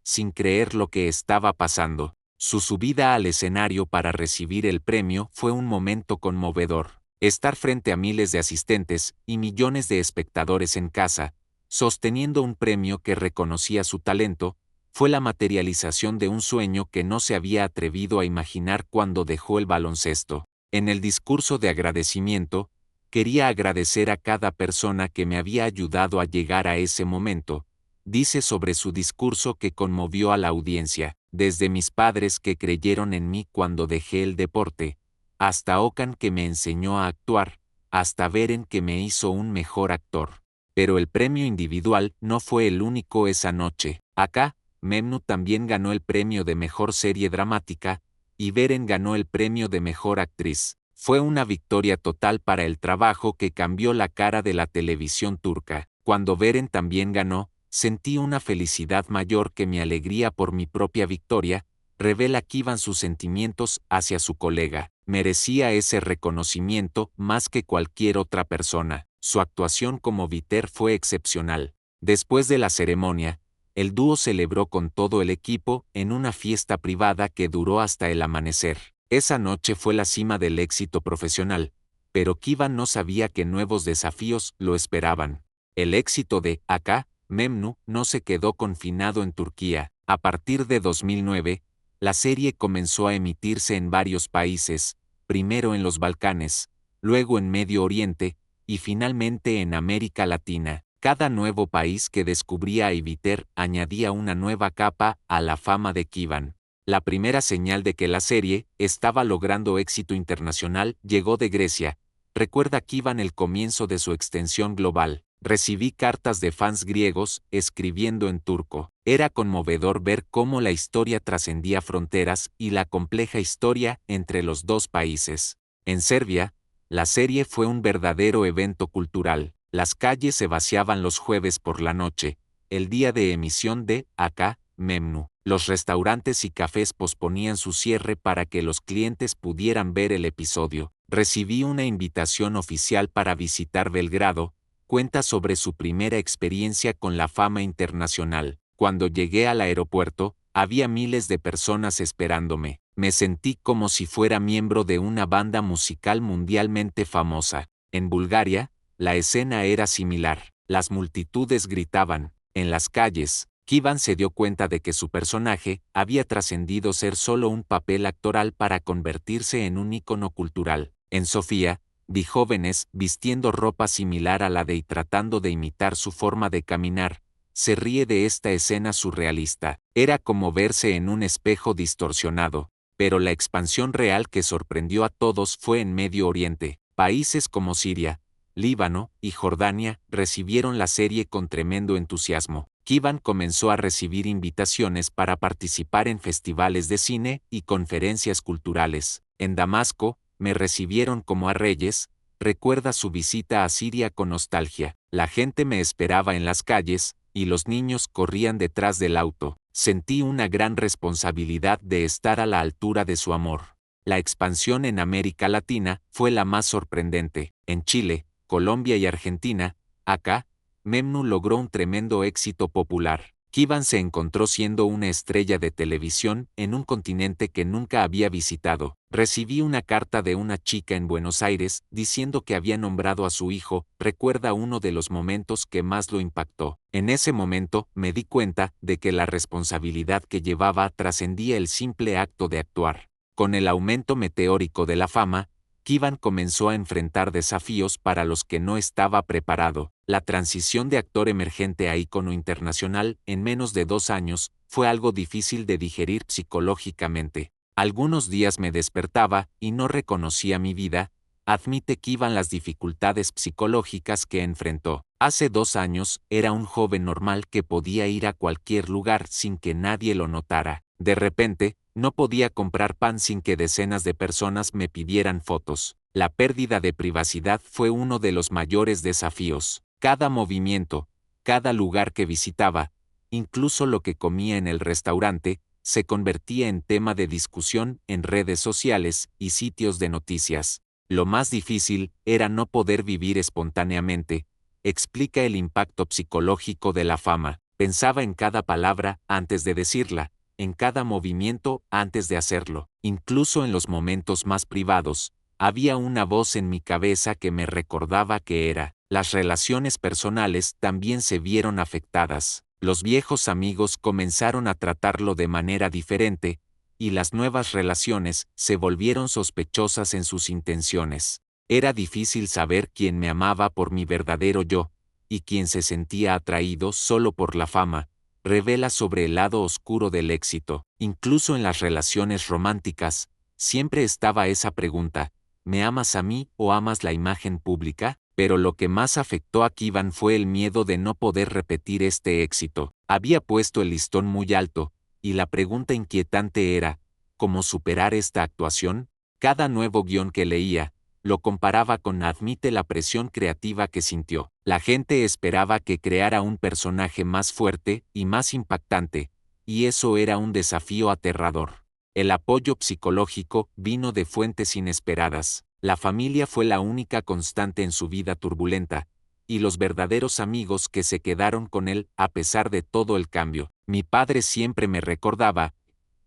sin creer lo que estaba pasando. Su subida al escenario para recibir el premio fue un momento conmovedor. Estar frente a miles de asistentes y millones de espectadores en casa, sosteniendo un premio que reconocía su talento, fue la materialización de un sueño que no se había atrevido a imaginar cuando dejó el baloncesto. En el discurso de agradecimiento, quería agradecer a cada persona que me había ayudado a llegar a ese momento. Dice sobre su discurso que conmovió a la audiencia, desde mis padres que creyeron en mí cuando dejé el deporte, hasta Okan que me enseñó a actuar, hasta Beren que me hizo un mejor actor. Pero el premio individual no fue el único esa noche. Acá, Memnu también ganó el premio de mejor serie dramática, y Beren ganó el premio de mejor actriz. Fue una victoria total para el trabajo que cambió la cara de la televisión turca. Cuando Beren también ganó, sentí una felicidad mayor que mi alegría por mi propia victoria. Revela Kivan sus sentimientos hacia su colega. Merecía ese reconocimiento más que cualquier otra persona. Su actuación como Viter fue excepcional. Después de la ceremonia, el dúo celebró con todo el equipo en una fiesta privada que duró hasta el amanecer. Esa noche fue la cima del éxito profesional, pero Kivan no sabía que nuevos desafíos lo esperaban. El éxito de Acá, Memnu no se quedó confinado en Turquía. A partir de 2009, la serie comenzó a emitirse en varios países, primero en los Balcanes, luego en Medio Oriente, y finalmente en América Latina. Cada nuevo país que descubría a Viter añadía una nueva capa a la fama de Kivan. La primera señal de que la serie estaba logrando éxito internacional llegó de Grecia. Recuerda Kivan el comienzo de su extensión global. Recibí cartas de fans griegos escribiendo en turco. Era conmovedor ver cómo la historia trascendía fronteras y la compleja historia entre los dos países. En Serbia, la serie fue un verdadero evento cultural. Las calles se vaciaban los jueves por la noche, el día de emisión de Acá, Memnu. Los restaurantes y cafés posponían su cierre para que los clientes pudieran ver el episodio. Recibí una invitación oficial para visitar Belgrado. Cuenta sobre su primera experiencia con la fama internacional. Cuando llegué al aeropuerto, había miles de personas esperándome. Me sentí como si fuera miembro de una banda musical mundialmente famosa. En Bulgaria, la escena era similar. Las multitudes gritaban. En las calles, Kivan se dio cuenta de que su personaje había trascendido ser solo un papel actoral para convertirse en un ícono cultural. En Sofía, vi jóvenes vistiendo ropa similar a la de y tratando de imitar su forma de caminar. Se ríe de esta escena surrealista. Era como verse en un espejo distorsionado. Pero la expansión real que sorprendió a todos fue en Medio Oriente. Países como Siria, Líbano y Jordania recibieron la serie con tremendo entusiasmo. Kivan comenzó a recibir invitaciones para participar en festivales de cine y conferencias culturales. En Damasco, me recibieron como a reyes. Recuerda su visita a Siria con nostalgia. La gente me esperaba en las calles, y los niños corrían detrás del auto. Sentí una gran responsabilidad de estar a la altura de su amor. La expansión en América Latina fue la más sorprendente. En Chile, Colombia y Argentina, Acá, Memnu logró un tremendo éxito popular. Kivan se encontró siendo una estrella de televisión en un continente que nunca había visitado. Recibí una carta de una chica en Buenos Aires diciendo que había nombrado a su hijo. Recuerda uno de los momentos que más lo impactó. En ese momento me di cuenta de que la responsabilidad que llevaba trascendía el simple acto de actuar. Con el aumento meteórico de la fama, Kivan comenzó a enfrentar desafíos para los que no estaba preparado. La transición de actor emergente a ícono internacional en menos de 2 años fue algo difícil de digerir psicológicamente. Algunos días me despertaba y no reconocía mi vida. Admite Kivan las dificultades psicológicas que enfrentó. Hace 2 años era un joven normal que podía ir a cualquier lugar sin que nadie lo notara. De repente, no podía comprar pan sin que decenas de personas me pidieran fotos. La pérdida de privacidad fue uno de los mayores desafíos. Cada movimiento, Cada lugar que visitaba, incluso lo que comía en el restaurante, se convertía en tema de discusión en redes sociales y sitios de noticias. Lo más difícil era no poder vivir espontáneamente, explica el impacto psicológico de la fama. Pensaba en cada palabra antes de decirla, en cada movimiento antes de hacerlo. Incluso en los momentos más privados, había una voz en mi cabeza que me recordaba que era. Las relaciones personales también se vieron afectadas. Los viejos amigos comenzaron a tratarlo de manera diferente, y las nuevas relaciones se volvieron sospechosas en sus intenciones. Era difícil saber quién me amaba por mi verdadero yo, y quién se sentía atraído solo por la fama. Revela sobre el lado oscuro del éxito. Incluso en las relaciones románticas, siempre estaba esa pregunta: ¿me amas a mí o amas la imagen pública? Pero lo que más afectó a Kivan fue el miedo de no poder repetir este éxito. Había puesto el listón muy alto, y la pregunta inquietante era, ¿cómo superar esta actuación? Cada nuevo guión que leía, lo comparaba con Admite la presión creativa que sintió. La gente esperaba que creara un personaje más fuerte y más impactante, y eso era un desafío aterrador. El apoyo psicológico vino de fuentes inesperadas. La familia fue la única constante en su vida turbulenta, y los verdaderos amigos que se quedaron con él a pesar de todo el cambio. Mi padre siempre me recordaba: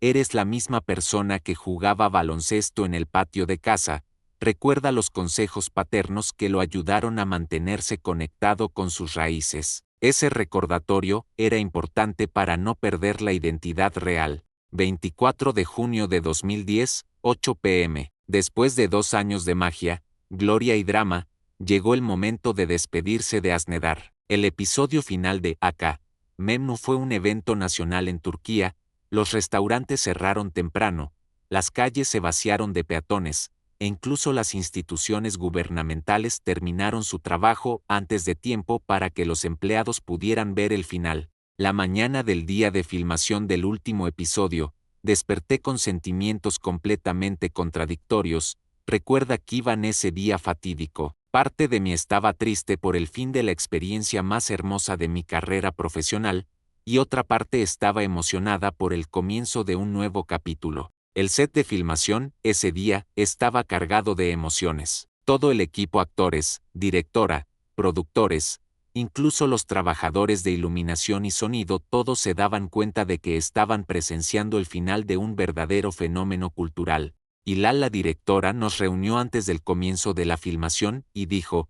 eres la misma persona que jugaba baloncesto en el patio de casa. Recuerda los consejos paternos que lo ayudaron a mantenerse conectado con sus raíces. Ese recordatorio era importante para no perder la identidad real. 24 de junio de 2010, 8 p.m. Después de 2 años de magia, gloria y drama, llegó el momento de despedirse de Asnedar. El episodio final de Aka Memnu fue un evento nacional en Turquía. Los restaurantes cerraron temprano, las calles se vaciaron de peatones, e incluso las instituciones gubernamentales terminaron su trabajo antes de tiempo para que los empleados pudieran ver el final. La mañana del día de filmación del último episodio, desperté con sentimientos completamente contradictorios. Recuerda Kivan ese día fatídico. Parte de mí estaba triste por el fin de la experiencia más hermosa de mi carrera profesional, y otra parte estaba emocionada por el comienzo de un nuevo capítulo. El set de filmación, ese día, estaba cargado de emociones. Todo el equipo, actores, directora, productores, incluso los trabajadores de iluminación y sonido, todos se daban cuenta de que estaban presenciando el final de un verdadero fenómeno cultural. Y la directora nos reunió antes del comienzo de la filmación y dijo: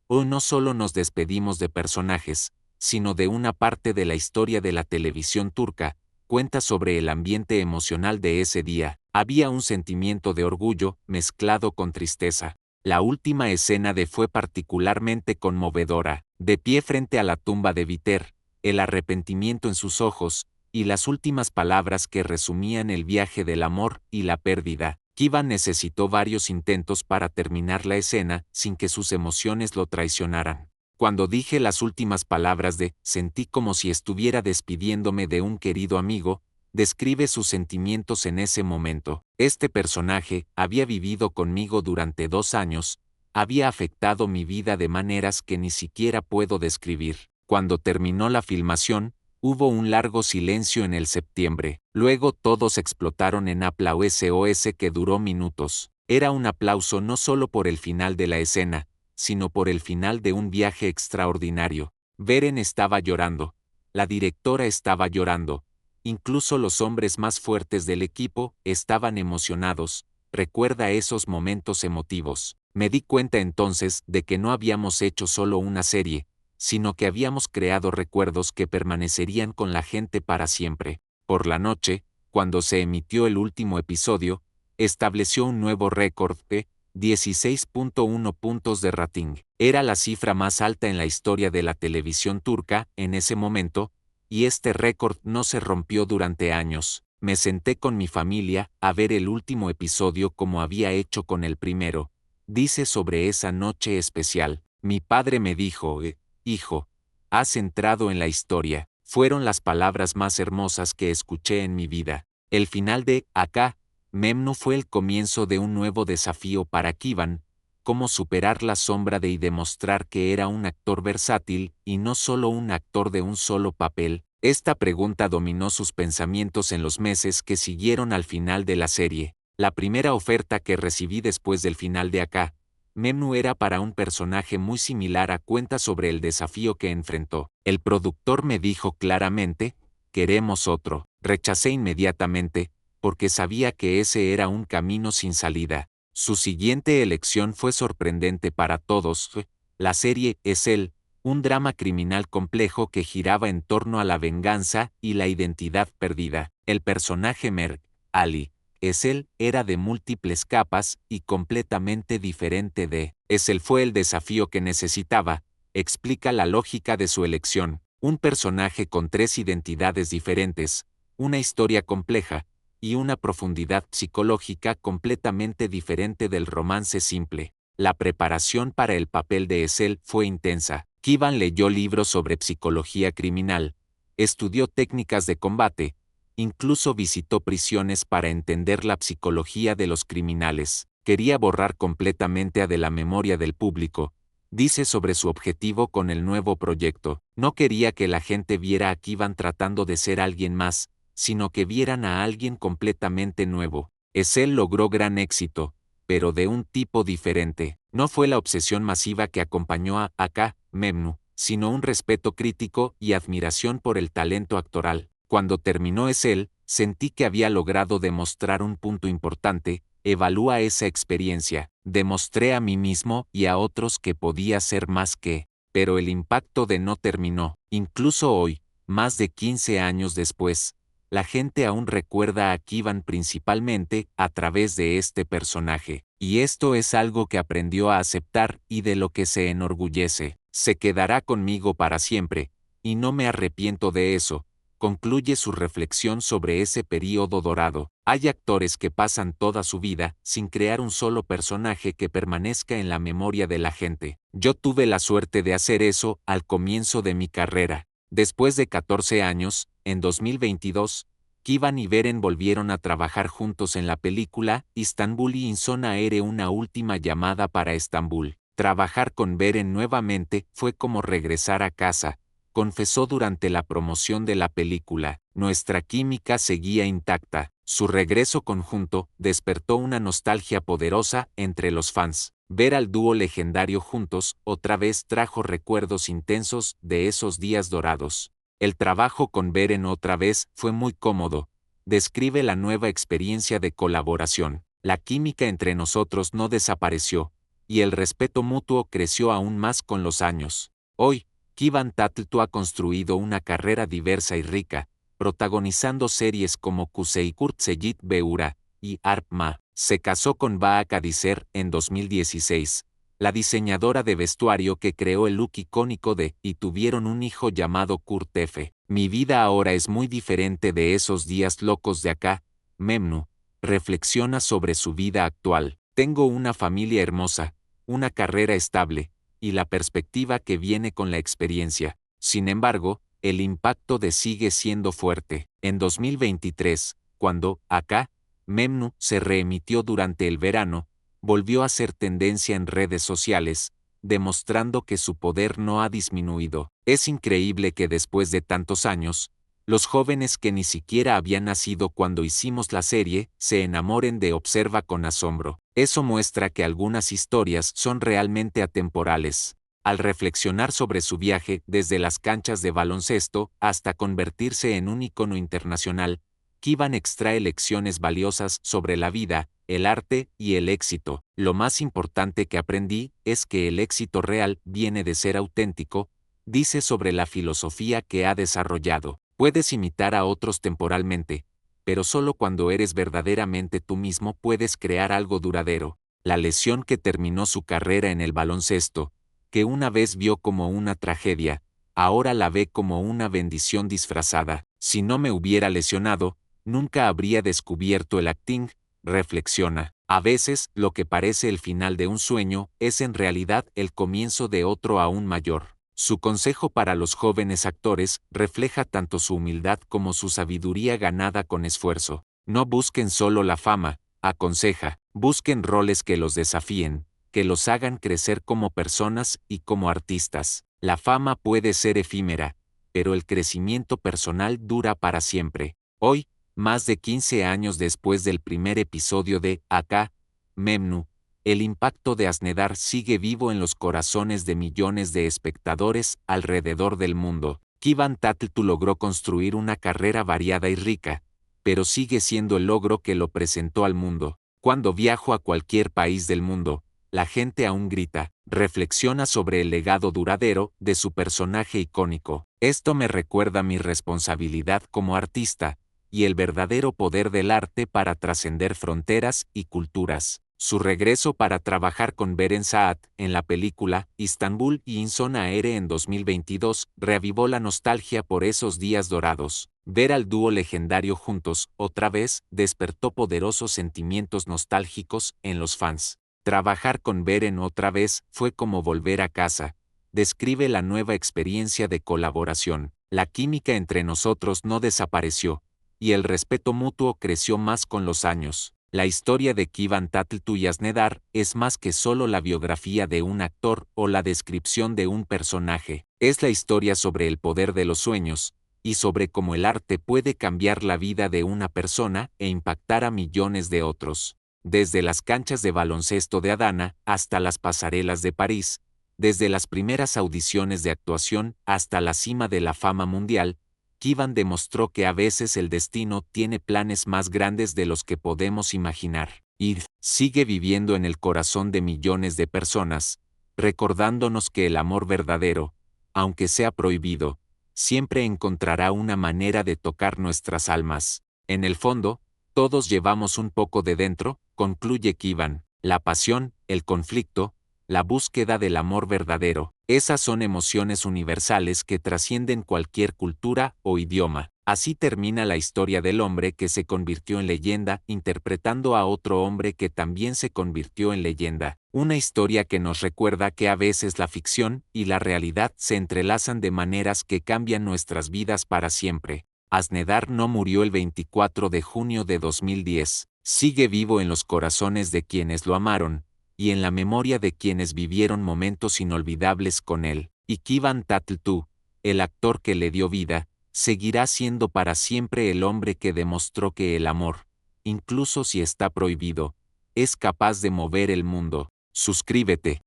hoy no solo nos despedimos de personajes, sino de una parte de la historia de la televisión turca. Cuenta sobre el ambiente emocional de ese día. Había un sentimiento de orgullo mezclado con tristeza. La última escena fue particularmente conmovedora. De pie frente a la tumba de Viter, el arrepentimiento en sus ojos, y las últimas palabras que resumían el viaje del amor y la pérdida. Kivan necesitó varios intentos para terminar la escena sin que sus emociones lo traicionaran. Cuando dije las últimas palabras sentí como si estuviera despidiéndome de un querido amigo, describe sus sentimientos en ese momento. Este personaje había vivido conmigo durante 2 años, había afectado mi vida de maneras que ni siquiera puedo describir. Cuando terminó la filmación, hubo un largo silencio en el septiembre. Luego todos explotaron en aplausos que duró minutos. Era un aplauso no solo por el final de la escena, sino por el final de un viaje extraordinario. Beren estaba llorando, la directora estaba llorando, incluso los hombres más fuertes del equipo estaban emocionados. Recuerda esos momentos emotivos. Me di cuenta entonces de que no habíamos hecho solo una serie, sino que habíamos creado recuerdos que permanecerían con la gente para siempre. Por la noche, cuando se emitió el último episodio, estableció un nuevo récord de 16.1 puntos de rating. Era la cifra más alta en la historia de la televisión turca en ese momento, y este récord no se rompió durante años. Me senté con mi familia a ver el último episodio como había hecho con el primero. Dice sobre esa noche especial: mi padre me dijo: hijo, has entrado en la historia. Fueron las palabras más hermosas que escuché en mi vida. El final de Aka Memnu fue el comienzo de un nuevo desafío para Kivan. cómo superar la sombra de y demostrar que era un actor versátil y no solo un actor de un solo papel. Esta pregunta dominó sus pensamientos en los meses que siguieron al final de la serie. La primera oferta que recibí después del final de Acá, Memnu era para un personaje muy similar a cuenta sobre el desafío que enfrentó. El productor me dijo claramente, queremos otro. Rechacé inmediatamente, porque sabía que ese era un camino sin salida. Su siguiente elección fue sorprendente para todos. La serie es él, un drama criminal complejo que giraba en torno a la venganza y la identidad perdida. El personaje Merk, Ali, es él, era de múltiples capas y completamente diferente de es él. Fue el desafío que necesitaba, explica la lógica de su elección. Un personaje con 3 identidades diferentes, una historia compleja, y una profundidad psicológica completamente diferente del romance simple. La preparación para el papel de Essel fue intensa. Kivan leyó libros sobre psicología criminal, estudió técnicas de combate, incluso visitó prisiones para entender la psicología de los criminales. Quería borrar completamente de la memoria del público, dice sobre su objetivo con el nuevo proyecto. No quería que la gente viera a Kivan tratando de ser alguien más, sino que vieran a alguien completamente nuevo. Essel logró gran éxito, pero de un tipo diferente. No fue la obsesión masiva que acompañó a Acá, Memnu, sino un respeto crítico y admiración por el talento actoral. Cuando terminó Essel, sentí que había logrado demostrar un punto importante. Evalúa esa experiencia. Demostré a mí mismo y a otros que podía ser más que, pero el impacto de no terminó. Incluso hoy, más de 15 años después, la gente aún recuerda a Kivan principalmente a través de este personaje, y esto es algo que aprendió a aceptar y de lo que se enorgullece. Se quedará conmigo para siempre, y no me arrepiento de eso. Concluye su reflexión sobre ese período dorado. Hay actores que pasan toda su vida sin crear un solo personaje que permanezca en la memoria de la gente. Yo tuve la suerte de hacer eso al comienzo de mi carrera. Después de 14 años, en 2022, Kivan y Beren volvieron a trabajar juntos en la película Istanbul y Insona Ere, una última llamada para Estambul. Trabajar con Beren nuevamente fue como regresar a casa, confesó durante la promoción de la película. Nuestra química seguía intacta. Su regreso conjunto despertó una nostalgia poderosa entre los fans. Ver al dúo legendario juntos otra vez trajo recuerdos intensos de esos días dorados. El trabajo con Beren otra vez fue muy cómodo. Describe la nueva experiencia de colaboración. La química entre nosotros no desapareció, y el respeto mutuo creció aún más con los años. Hoy, Kivan Tatltu ha construido una carrera diversa y rica, protagonizando series como Kuseikurt Seyit Beura y Arpma. Se casó con Baa Kadiser en 2016, la diseñadora de vestuario que creó el look icónico de, y tuvieron un hijo llamado Kurt F. Mi vida ahora es muy diferente de esos días locos de Acá, Memnu. Reflexiona sobre su vida actual. Tengo una familia hermosa, una carrera estable, y la perspectiva que viene con la experiencia. Sin embargo, el impacto de sigue siendo fuerte. En 2023, cuando Acá, Memnu se reemitió durante el verano, volvió a ser tendencia en redes sociales, demostrando que su poder no ha disminuido. Es increíble que después de tantos años, los jóvenes que ni siquiera habían nacido cuando hicimos la serie se enamoren de Observa con asombro. Eso muestra que algunas historias son realmente atemporales. Al reflexionar sobre su viaje desde las canchas de baloncesto hasta convertirse en un ícono internacional, Kivan extrae lecciones valiosas sobre la vida, el arte y el éxito. Lo más importante que aprendí es que el éxito real viene de ser auténtico, dice sobre la filosofía que ha desarrollado. Puedes imitar a otros temporalmente, pero solo cuando eres verdaderamente tú mismo puedes crear algo duradero. La lesión que terminó su carrera en el baloncesto, que una vez vio como una tragedia, ahora la ve como una bendición disfrazada. Si no me hubiera lesionado, nunca habría descubierto el acting, reflexiona. A veces, lo que parece el final de un sueño es en realidad el comienzo de otro aún mayor. Su consejo para los jóvenes actores refleja tanto su humildad como su sabiduría ganada con esfuerzo. No busquen solo la fama, aconseja, busquen roles que los desafíen, que los hagan crecer como personas y como artistas. La fama puede ser efímera, pero el crecimiento personal dura para siempre. Hoy, más de 15 años después del primer episodio de Acá, Memnu, el impacto de Asnedar sigue vivo en los corazones de millones de espectadores alrededor del mundo. Kivan Tatltu logró construir una carrera variada y rica, pero sigue siendo el logro que lo presentó al mundo. Cuando viajo a cualquier país del mundo, la gente aún grita, reflexiona sobre el legado duradero de su personaje icónico. Esto me recuerda mi responsabilidad como artista, y el verdadero poder del arte para trascender fronteras y culturas. Su regreso para trabajar con Beren Saat en la película Istanbul y Inson Aere en 2022 reavivó la nostalgia por esos días dorados. Ver al dúo legendario juntos, otra vez, despertó poderosos sentimientos nostálgicos en los fans. Trabajar con Beren otra vez fue como volver a casa. Describe la nueva experiencia de colaboración. La química entre nosotros no desapareció, y el respeto mutuo creció más con los años. La historia de Kivan Tatltu y Asnedar es más que solo la biografía de un actor o la descripción de un personaje. Es la historia sobre el poder de los sueños, y sobre cómo el arte puede cambiar la vida de una persona e impactar a millones de otros. Desde las canchas de baloncesto de Adana hasta las pasarelas de París, desde las primeras audiciones de actuación hasta la cima de la fama mundial, Kivan demostró que a veces el destino tiene planes más grandes de los que podemos imaginar. Y sigue viviendo en el corazón de millones de personas, recordándonos que el amor verdadero, aunque sea prohibido, siempre encontrará una manera de tocar nuestras almas. En el fondo, todos llevamos un poco de dentro, concluye Kivan, la pasión, el conflicto, la búsqueda del amor verdadero. Esas son emociones universales que trascienden cualquier cultura o idioma. Así termina la historia del hombre que se convirtió en leyenda, interpretando a otro hombre que también se convirtió en leyenda. Una historia que nos recuerda que a veces la ficción y la realidad se entrelazan de maneras que cambian nuestras vidas para siempre. Asnedar no murió el 24 de junio de 2010. Sigue vivo en los corazones de quienes lo amaron, y en la memoria de quienes vivieron momentos inolvidables con él. Y Kivan Tatltu, el actor que le dio vida, seguirá siendo para siempre el hombre que demostró que el amor, incluso si está prohibido, es capaz de mover el mundo. Suscríbete.